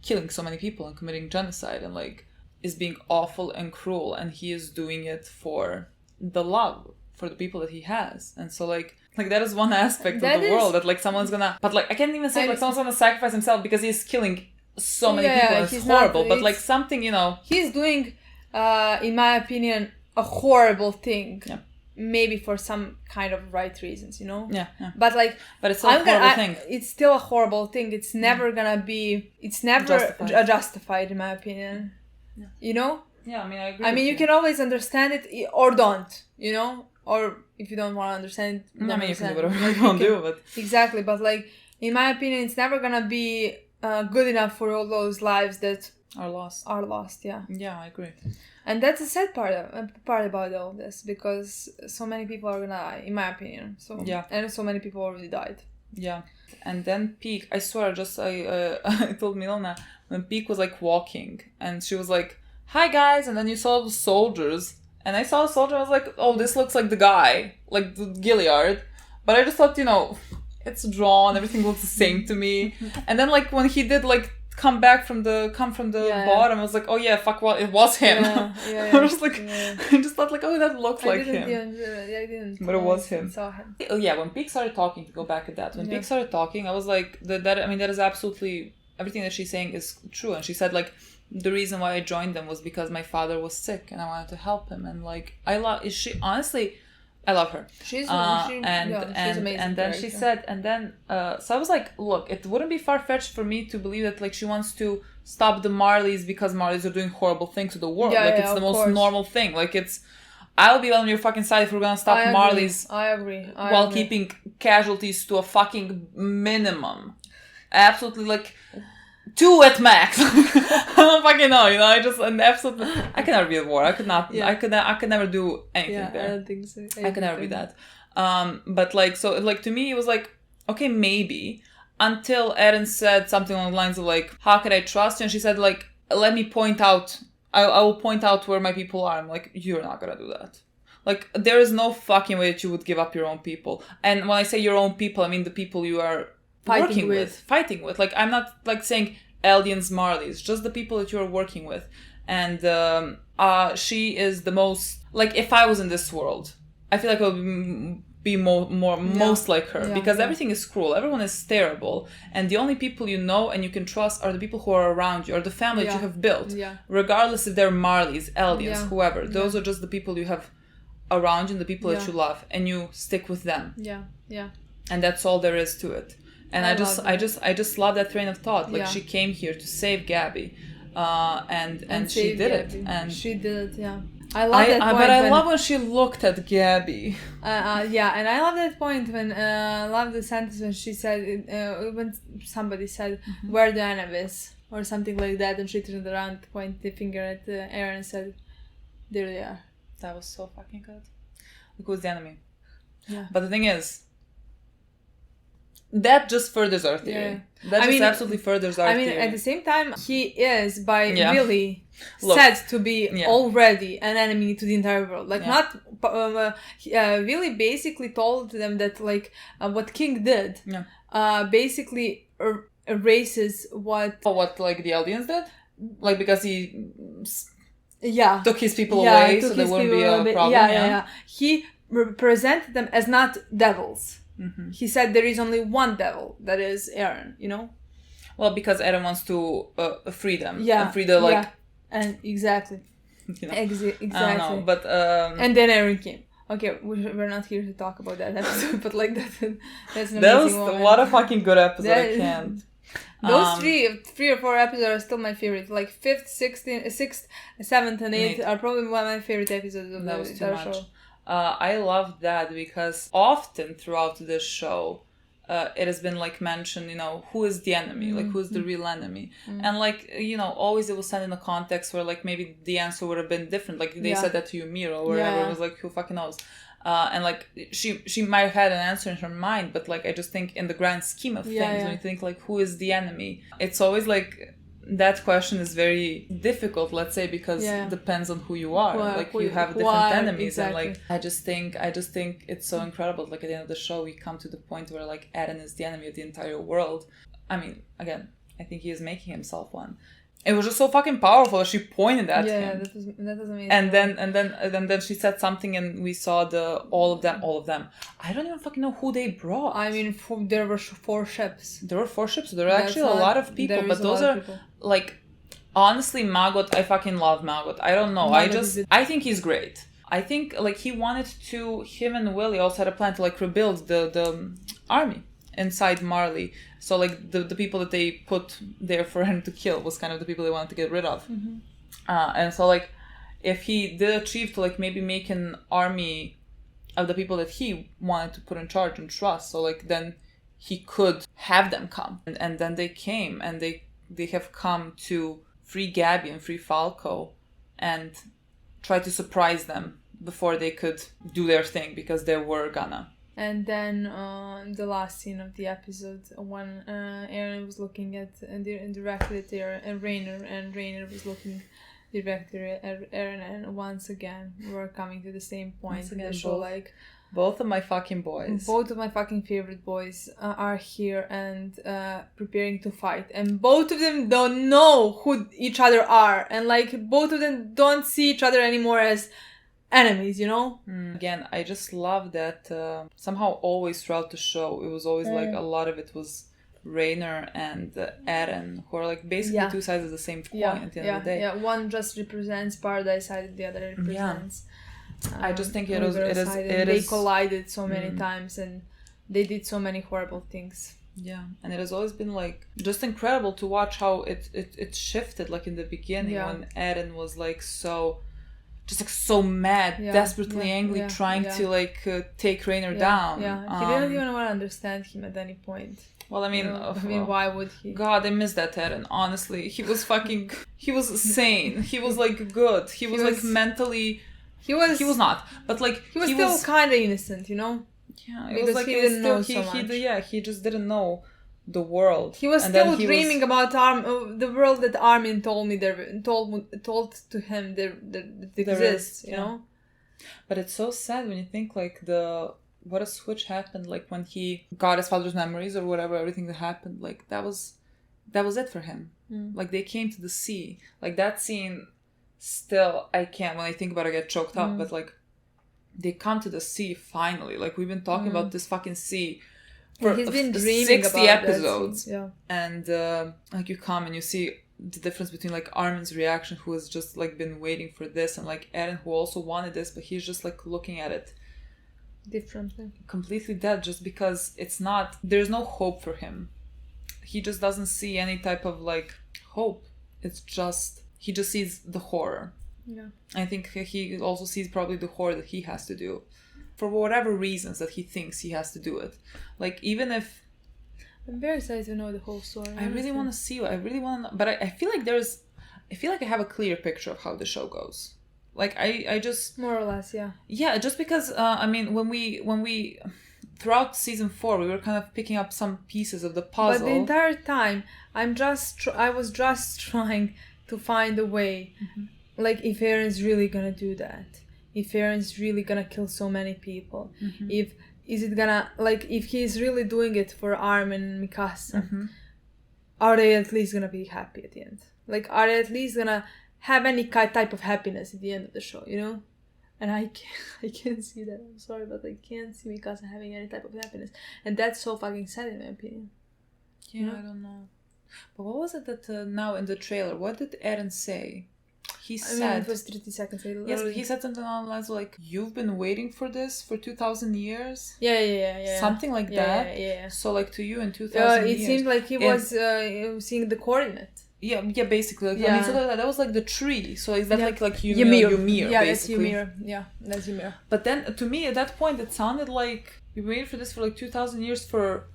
killing so many people and committing genocide and, like, is being awful and cruel, and he is doing it for the love, for the people that he has. And so, like that is one aspect of the world that, like, someone's gonna... But, like, I can't even say, like, someone's gonna sacrifice himself because he's killing so many people and it's horrible. But, like, something, He's doing, in my opinion, a horrible thing. Yeah. maybe for some kind of right reasons, you know. Yeah. But like, but it's still a horrible thing. It's still a horrible thing. It's never gonna be. It's never justified in my opinion. Yeah. You know. Yeah, I mean, I agree. I mean, you can always understand it or don't, you know, or if you don't want to understand it, I mean, you can do whatever you want to do, but exactly. But like, in my opinion, it's never gonna be good enough for all those lives that are lost. Yeah. Yeah, I agree. And that's the sad part about all this, because so many people are gonna die, in my opinion. So yeah, and so many people already died. Yeah, and then Peak, I swear, I told Milena when Peak was like walking, and she was like, "Hi guys," and then you saw the soldiers, and I saw a soldier. I was like, "Oh, this looks like the guy, like the Gilead," but I just thought, you know, it's drawn, everything looks the same to me. And then like when he did like come from the bottom, I was like, oh yeah, fuck, well, it was him. I was like, I just thought like, oh, that looks like him. I didn't. But it was him. Saw him. Oh yeah, when Peak started talking, to go back at that, when Peak started talking, I was like, that is absolutely, everything that she's saying is true. And she said like, the reason why I joined them was because my father was sick and I wanted to help him. And like, I love her. She's amazing. And then she said, so I was like, look, it wouldn't be far-fetched for me to believe that like she wants to stop the Marleys because Marleys are doing horrible things to the world. It's the most normal thing. Like I'll be on your fucking side if we're gonna stop Marleys. I agree. While keeping casualties to a fucking minimum. Absolutely, like 2 at max. I don't fucking know, you know. I can never be at war. I could not. Yeah. I could never do anything there. I don't think so. I could never be that. But like, so like to me, it was like, okay, maybe, until Eren said something along the lines of like, how can I trust you? And she said like, let me point out. I will point out where my people are. I'm like, you're not gonna do that. Like, there is no fucking way that you would give up your own people. And when I say your own people, I mean the people you are fighting with. Like, I'm not like saying Eldians, Marleys, just the people that you're working with. And she is the most, like, if I was in this world, I feel like I would be most like her, because everything is cruel, everyone is terrible, and the only people you know and you can trust are the people who are around you, or the family that you have built, regardless if they're Marleys, Eldians, whoever. Those are just the people you have around you and the people that you love, and you stick with them. And that's all there is to it. And I just love that train of thought. Like, she came here to save Gabby, and she did it. And she did it. I love that point. But I love when she looked at Gabby. And I love that point when I love the sentence when she said when somebody said where the enemy is or something like that, and she turned around, pointed the finger at Eren and said, "There they are." That was so fucking good. Like, who's the enemy? Yeah. But the thing is, that just furthers our theory. That absolutely furders our theory. At the same time, he is by really said to be already an enemy to the entire world. Like, not really basically told them that, like, what King did basically erases what like the Eldians did? Like, because he took his people away, so there wouldn't be a problem. He represented them as not devils. Mm-hmm. He said there is only one devil, that is Eren, you know? Well, because Eren wants to free them. And free the, like... And exactly. You know? Exactly. I don't know, but... And then Eren came. Okay, we're not here to talk about that episode, but like that's an amazing moment. What a fucking good episode, I can't. Those three or four episodes are still my favorite. Like 5th, 6th, 7th, and 8th are probably one of my favorite episodes of the show. I love that because often throughout this show, it has been like mentioned, you know, who is the enemy, like who's the real enemy, and like, you know, always it was said in a context where like maybe the answer would have been different. Like they said that to Ymir or whatever. It was like, who fucking knows? And like she might have had an answer in her mind, but like I just think in the grand scheme of things, when you think like who is the enemy, it's always like. That question is very difficult, let's say, because it depends on who you are. You have different enemies, exactly. And like I just think it's so incredible. Like at the end of the show, we come to the point where like Eren is the enemy of the entire world. I mean, again, I think he is making himself one. It was just so fucking powerful. She pointed at him. That was amazing. And then she said something, and we saw all of them. I don't even fucking know who they brought. I mean, there were 4 ships. There were 4 ships. There were actually a lot of people, but those are like, honestly, Maggot. I fucking love Maggot. I don't know. I think he's great. I think like him and Willie also had a plan to like rebuild the army inside Marley. So like the people that they put there for him to kill was kind of the people they wanted to get rid of. And so like if he did achieve to like maybe make an army of the people that he wanted to put in charge and trust, so like then he could have them come, and then they came, and they have come to free Gabby and free Falco and try to surprise them before they could do their thing, because they were gonna. And then the last scene of the episode, when Eren was looking at directly at Rainer, and Rainer was looking directly at Eren, and once again we're coming to the same point in the show. Like both of my fucking boys, both of my fucking favorite boys are here and preparing to fight, and both of them don't know who each other are, and like both of them don't see each other anymore as enemies, you know? Again, I just love that somehow always throughout the show, it was always like a lot of it was Rainer and Eren, who are like basically two sides of the same coin at the end of the day. Yeah, one just represents paradise side, the other represents I just think it is they collided so many times, and they did so many horrible things. Yeah, and it has always been like just incredible to watch how it shifted, like in the beginning when Eren was like so mad, desperately angry, trying to like take Rainer down. He didn't even want to understand him at any point. Well, I mean, why would he? God, I miss that Eren. Honestly, he was he was sane. He was like good. He was like mentally. He was not, but like he was still kind of innocent, you know. Yeah, it was like he didn't know so much. He just didn't know the world. He was still dreaming about the world that Armin told to him that exists, you know. But it's so sad when you think like what a switch happened, like when he got his father's memories or whatever, everything that happened, like that was it for him. Like they came to the sea, like that scene. Still, I can't. When I think about it, I get choked up. But like, they come to the sea finally. Like we've been talking about this fucking sea for he's been dreaming 60 about episodes. Yeah. And like you come and you see the difference between like Armin's reaction, who has just like been waiting for this, and like Eren, who also wanted this, but he's just like looking at it differently, completely dead, just because there's no hope for him. He just doesn't see any type of like hope. It's just. He just sees the horror. Yeah. I think he also sees probably the horror that he has to do. For whatever reasons that he thinks he has to do it. Like, even if... I'm very excited to know the whole story. I really want to see it. I really want to... But I feel like I feel like I have a clear picture of how the show goes. Like, I just... More or less, yeah. Yeah, just because, I mean, when we... Throughout season 4, we were kind of picking up some pieces of the puzzle. But the entire time, I was just trying... to find a way, like if Eren's really gonna do that, if Eren's really gonna kill so many people, if he's really doing it for Armin and Mikasa, are they at least gonna be happy at the end? Like, are they at least gonna have any type of happiness at the end of the show, you know? And I can't see that. I'm sorry, but I can't see Mikasa having any type of happiness, and that's so fucking sad in my opinion. Yeah, you know? I don't know. But what was it that now in the trailer, what did Eren say? He said... it was 30 seconds. Yes, but he said something along the lines like, you've been waiting for this for 2,000 years? Yeah. Something like that? Yeah. So like to you in 2,000 years... It seemed like he was seeing the coordinate. Yeah, basically. Like, I mean, so that was like the tree. So is that like Ymir, yeah, basically? that's Ymir. Yeah, that's Ymir. But then, to me, at that point, it sounded like you waited for this for like 2,000 years for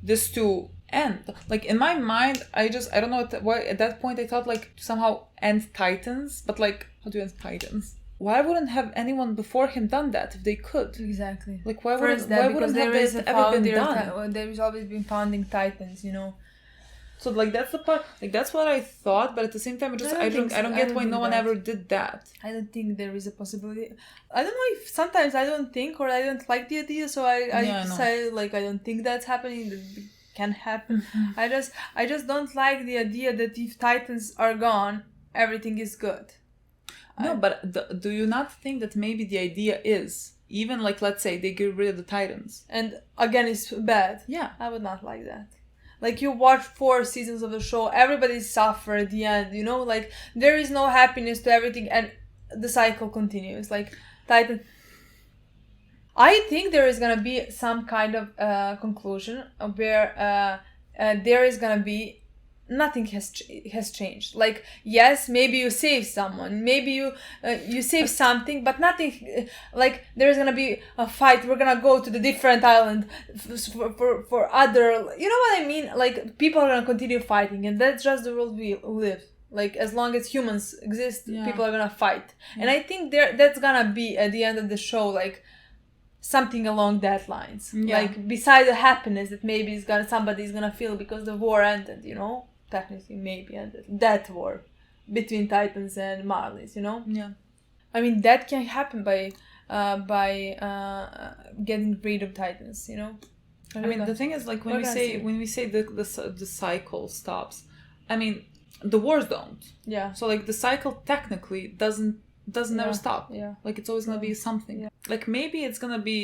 this to... end. Like in my mind, I don't know why at that point I thought like somehow end Titans, but like how do you end Titans? Why wouldn't have anyone before him done that if they could? Exactly. Like why wouldn't have this ever been done? There's always been founding Titans, you know. So like that's the part. Like that's what I thought, but at the same time, I don't get why no one ever did that. I don't think there is a possibility. I don't know if sometimes I don't think or I don't like the idea, so I decided like I don't think that's happening. Can happen. I just don't like the idea that if Titans are gone, everything is good. No, but do you not think that maybe the idea is even like, let's say they get rid of the Titans and again it's bad? Yeah, I would not like that. Like you watch 4 seasons of the show, everybody suffer at the end, you know, like there is no happiness to everything and the cycle continues. Like Titan. I think there is gonna be some kind of conclusion where there is gonna be nothing has changed. Like, yes, maybe you save someone, maybe you save something, but nothing. Like, there is gonna be a fight. We're gonna go to the different island for other. You know what I mean? Like, people are gonna continue fighting, and that's just the world we live. Like, as long as humans exist, people are gonna fight, and I think that's gonna be at the end of the show, like, something along that lines. Like, beside the happiness that maybe somebody's gonna feel because the war ended, you know, technically maybe ended, that war between Titans and Marlies, you know. I mean, that can happen by getting rid of Titans, you know. I mean, the thing is, like, when we say the cycle stops, I mean, the wars don't. So, like, the cycle technically doesn't never stop. Like, it's always gonna be something. Like, maybe it's gonna be,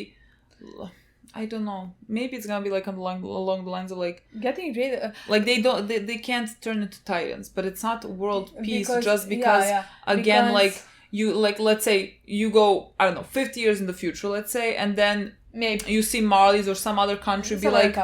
I don't know, maybe it's gonna be like along the lines of, like, getting rid of, like, they can't turn into Titans, but it's not world peace just because again, like, you, like, let's say you go, I don't know, 50 years in the future, let's say, and then maybe you see Marlies or some other country be like,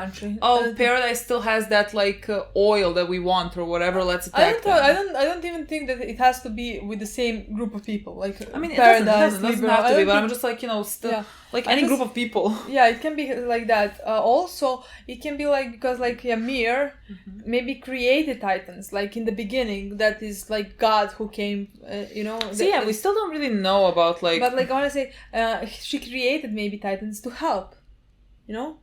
oh, Paradise still has that, like, oil that we want or whatever, let's attack them. I don't even think that it has to be with the same group of people. Like, I mean, Paradise, it doesn't have to be, but I'm just like, you know, still, like, any group of people. Yeah, it can be like that. Also, it can be like, because, like, Ymir maybe created Titans, like, in the beginning, that is, like, God who came, you know. So we still don't really know about, like... But, like, I want to say, she created maybe Titans to help, you know?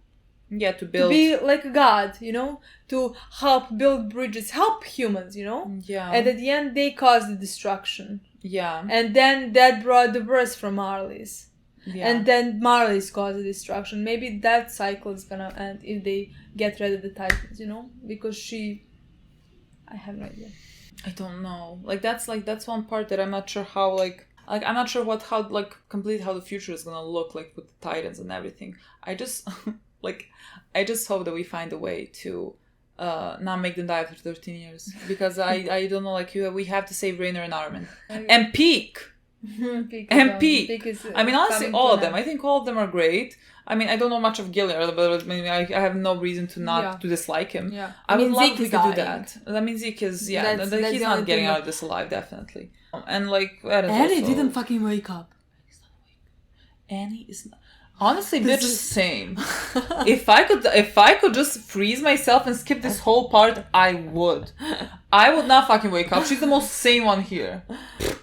Yeah, to build... To be like a god, you know? To help build bridges, help humans, you know? Yeah. And at the end, they caused the destruction. Yeah. And then that brought the birth from Marlies. Yeah. And then Marlies caused the destruction. Maybe that cycle is gonna end if they get rid of the Titans, you know? Because I have no idea. I don't know. Like, that's one part that I'm not sure how, like I'm not sure how the future is gonna look like with the Titans and everything. I just I just hope that we find a way to not make them die after 13 years, because I don't know, like, we have to save Rainer and Armin and Peak. Peak is, I mean, honestly, all of them. I think all of them are great. I mean, I don't know much of Gilliard, but I have no reason to dislike him. I would love if we could do that. I mean, Zeke is, that's he's not getting out of this alive, definitely. And, like, Annie didn't fucking wake up. Annie is not. Honestly, they're just same. If I could just freeze myself and skip this whole part, I would. I would not fucking wake up. She's the most sane one here.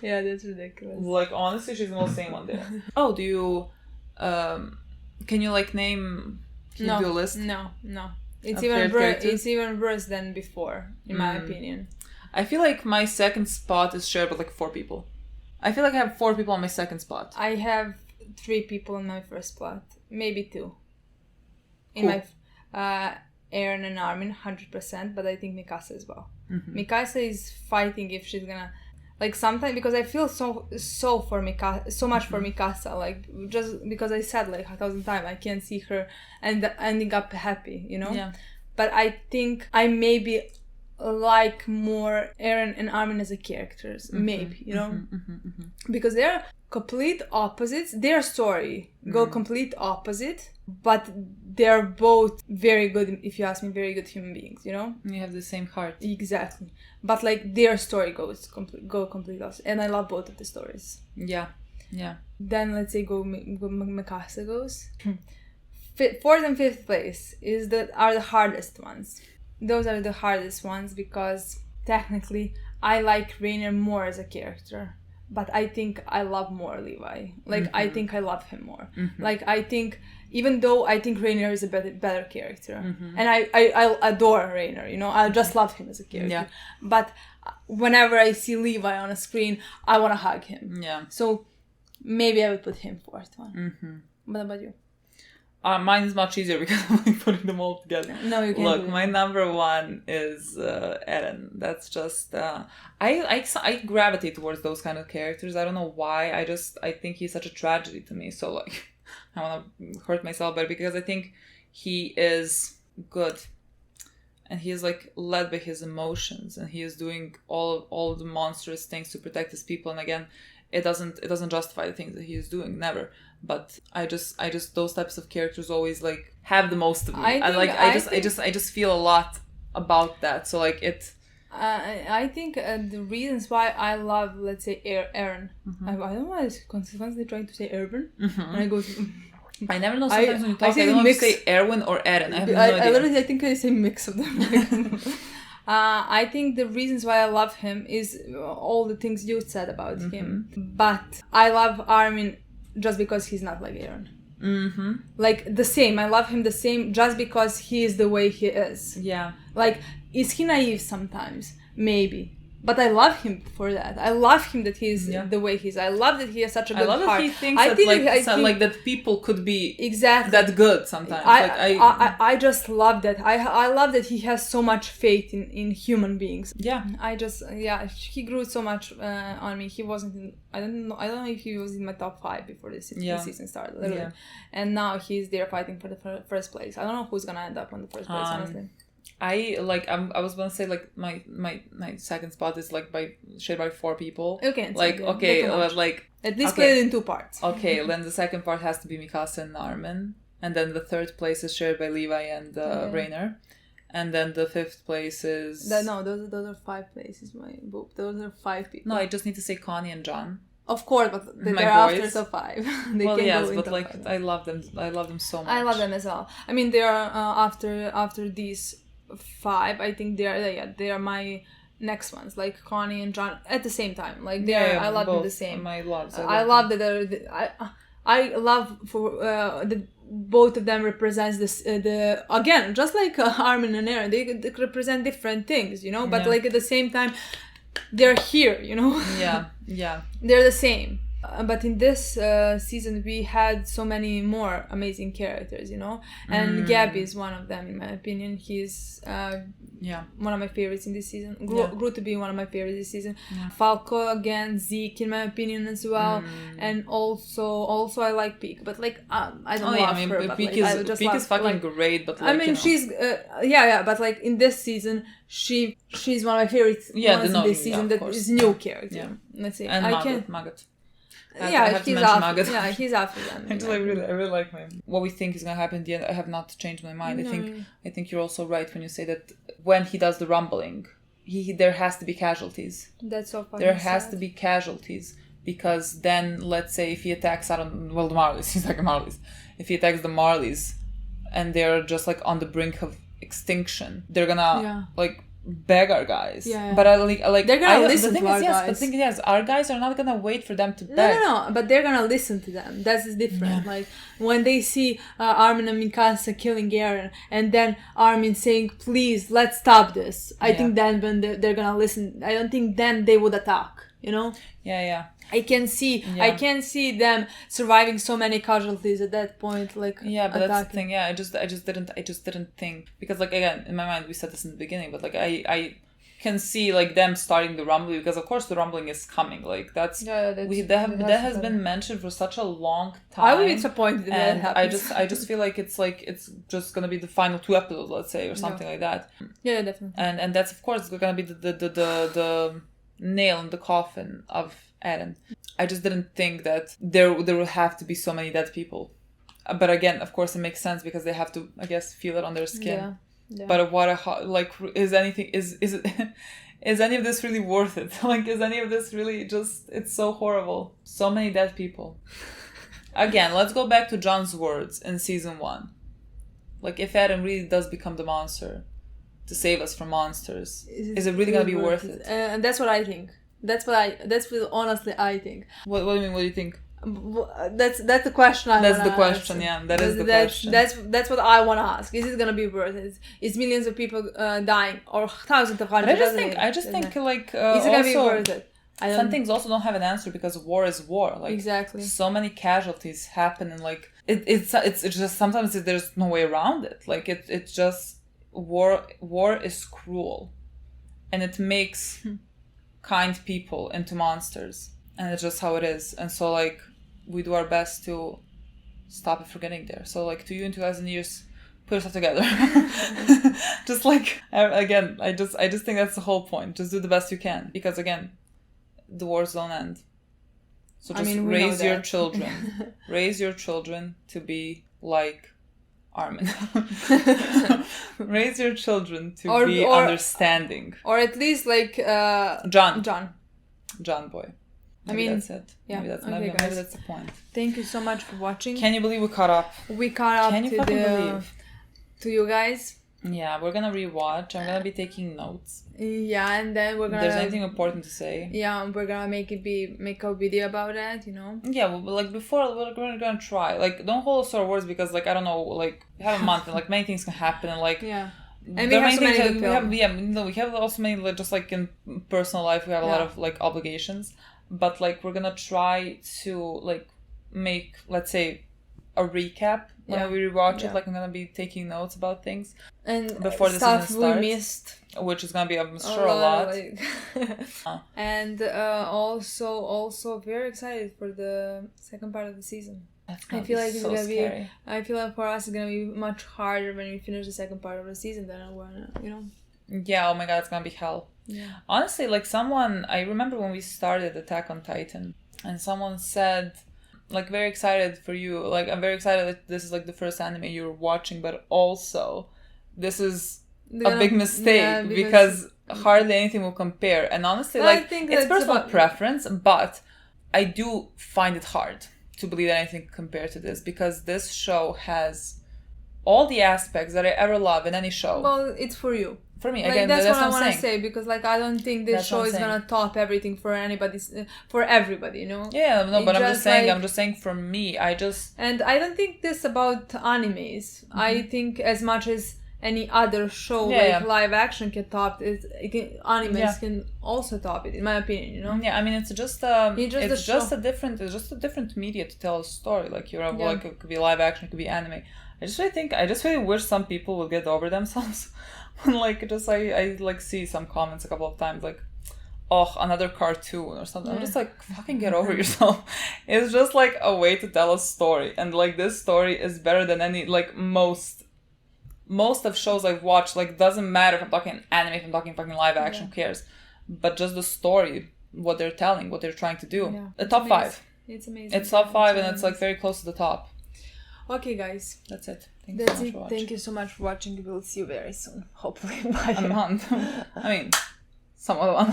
Yeah, that's ridiculous. Like, honestly, she's the most sane one there. Oh, do you can you, like, name? Can you do a list? No. It's even worse than before, in my opinion. I feel like my second spot is shared with, like, 4 people. I feel like I have 4 people on my second spot. I have 3 people in my first spot, maybe 2. In my Aaron and Armin, 100%, but I think Mikasa as well. Mikasa is fighting if she's gonna, like, sometimes, because I feel so for Mikasa, so much for Mikasa, like, just because I said, like, 1,000 times I can't see her ending up happy, you know. Yeah. But I think I maybe like more Aaron and Armin as a characters, maybe, you know, because they're complete opposites. Their story go complete opposite, but they're both very good, if you ask me, very good human beings, you know. You have the same heart. Exactly. But, like, their story go complete opposite, and I love both of the stories. Yeah. Then let's say Mikasa goes. 4th and 5th place are the hardest ones. Those are the hardest ones because technically I like Rainer more as a character, but I think I love more Levi. Like, I think I love him more. Like, I think, even though I think Rainer is a better character, and I adore Rainer, you know, I just love him as a character. But whenever I see Levi on a screen, I want to hug him. So maybe I would put him 4th one. What about you? Mine is much easier because I'm, like, putting them all together. No, you can't. Look, my number 1 is Eren. That's just I gravitate towards those kind of characters. I don't know why. I think he's such a tragedy to me. So, like, I want to hurt myself better because I think he is good, and he is, like, led by his emotions, and he is doing all the monstrous things to protect his people. And again, it doesn't justify the things that he is doing, never. But I just those types of characters always like have the most of me. I just feel a lot about that. So like it. I think the reasons why I love, let's say, Aaron. I don't know why I was constantly trying to say Urban, and I go. I never know. Sometimes when you talk, I don't know if you say Erwin or Aaron. I have no idea. I think I say mix of them. I think the reasons why I love him is all the things you said about him. But I love Armin just because he's not like Aaron. Like the same. I love him the same just because he is the way he is. Yeah. Like, is he naive sometimes? Maybe. But I love him for that. I love him that he's the way he is. I love that he has such a good heart. I love that he thinks like that people could be that good sometimes. I just love that. I love that he has so much faith in human beings. Yeah. He grew so much on me. He wasn't I don't know if he was in my top 5 before this season started, literally. Yeah. And now he's there fighting for the first place. I don't know who's gonna end up on the first place, honestly. I was gonna say like my second spot is like shared by 4 people. Okay. Like like at least play it in 2 parts. Okay, then the second part has to be Mikasa and Armin, and then the third place is shared by Levi and Rainer, and then the 5th place is those are 5 places. Those are 5 people. No, I just need to say Connie and John. Of course, but they're after top 5. Well, yes, but like 5. I love them. I love them so much. I love them as well. I mean, they are after these 5. I think they are my next ones, like Connie and John at the same time. Like I love them the same. My loves. I love that I love for the both of them represents this again, just like Armin and Aaron. They represent different things, you know. But like at the same time, they're here, you know. Yeah. They're the same. But in this season, we had so many more amazing characters, you know. And Gabby is one of them, in my opinion. He's one of my favorites in this season. Grew to be one of my favorites this season. Falco again, Zeke, in my opinion, as well. And also I like Peak, but like I don't love her. But Peak Peak is fucking great, but like, I mean, she's but like in this season, she's one of my favorites ones in this season. That is new character. Yeah. Let's say and Maggot. He's after them. I really like him. What we think is gonna happen in the end, I have not changed my mind. I think you're also right when you say that when he does the rumbling, there has to be casualties. That's so funny. There has to be casualties, because then let's say if he attacks the Marleys, he's like a Marleys. If he attacks the Marleys, and they're just like on the brink of extinction, they're gonna like beg our guys. But I like they're gonna listen to our guys. The thing is, our guys are not gonna wait for them to beg. No, but they're gonna listen to them. That's different. Like when they see Armin and Mikasa killing Eren, and then Armin saying, "Please, let's stop this." I think then when they're gonna listen. I don't think then they would attack. You know? Yeah. I can see them surviving so many casualties at that point, like but attacking. That's the thing. I just didn't think, because like again in my mind we said this in the beginning, but like I can see like them starting the rumbling, because of course the rumbling is coming. Like that has been mentioned for such a long time. I would be disappointed if that happens. I just feel like it's just gonna be the final 2 episodes, let's say, or something like that. Yeah, definitely. And that's of course gonna be the nail in the coffin of Eren. I just didn't think that there would have to be so many dead people. But again, of course, it makes sense because they have to, I guess, feel it on their skin. Yeah. But is any of this really worth it? Like, is any of this really just? It's so horrible. So many dead people. Again, let's go back to John's words in season 1. Like, if Eren really does become the monster to save us from monsters, is it really gonna be worth it? And that's what I think. That's what honestly I think. What do you mean? What do you think? That's the question. That's the question. Yeah, that is the question. That's what I want to ask. Is it gonna be worth it? Is millions of people dying or thousands of hundreds? I just think like is it gonna be worth it? Some things also don't have an answer, because war is war. Like, exactly. So many casualties happen, and like it's just sometimes there's no way around it. Like it's just war is cruel, and it makes kind people into monsters, and it's just how it is. And so like we do our best to stop it from getting there. So like to you in 2,000 years, put yourself together. Just like again, I just think that's the whole point. Just do the best you can, because again, the wars don't end. So just we know raise your that. children. Raise your children to be like Armin. Raise your children to be understanding. Or at least like John boy. Maybe mean, that's it. yeah. Maybe that's, Okay, maybe guys. that's the point. Thank you so much for watching. Can you believe we caught up? We caught up Can you fucking believe? To you guys. Yeah, we're gonna rewatch. I'm gonna be taking notes. Yeah, and then we're gonna. If there's anything important to say. Yeah, we're gonna make a video about it. You know. Yeah, well, like before, we're gonna try. Like, don't hold us to our words because, like, I don't know, like, we have a month and like many things can happen and like. Yeah. And we have so many we have also many, like, just like in personal life we have a lot of like obligations, but like we're gonna try to like make, let's say, a recap when we rewatch it. Like, I'm gonna be taking notes about things and before the stuff season starts, we missed, which is gonna be, I'm sure, a lot. like... And also very excited for the second part of the season. I feel like it's so gonna scary. I feel like for us it's gonna be much harder when we finish the second part of the season than when, you know. Yeah, oh my god, it's gonna be hell. Yeah. Honestly, like, I remember when we started Attack on Titan, and someone said, like, very excited for you, like, I'm very excited that this is like the first anime you're watching, but also this is a big mistake because hardly anything will compare. And honestly, like, I think it's personal preference, but I do find it hard to believe anything compared to this, because this show has all the aspects that I ever love in any show. Well, it's for you. For me, like, again, that's what I want to say, because like I don't think this show is gonna top everything for everybody, you know. Yeah, no, but I'm just saying for me, and I don't think this about animes. Mm-hmm. I think as much as any other show live action can top it, animes can also top it, in my opinion, you know. Yeah, I mean, it's just a different media to tell a story. Like, you know, like, it could be live action, it could be anime. I just really wish some people would get over themselves. Like, just I like see some comments a couple of times like, oh, another cartoon or something. I'm just like, fucking get over yourself. It's just like a way to tell a story, and like this story is better than any, like, most of shows I've watched. Like, doesn't matter if I'm talking anime, if I'm talking fucking live action, who cares? But just the story, what they're telling, what they're trying to do. Yeah. The top 5. It's amazing. It's top 5 and it's like very close to the top. Okay, guys. That's it. Thank you so much for watching. We'll see you very soon. Hopefully by a month. I mean, some other one.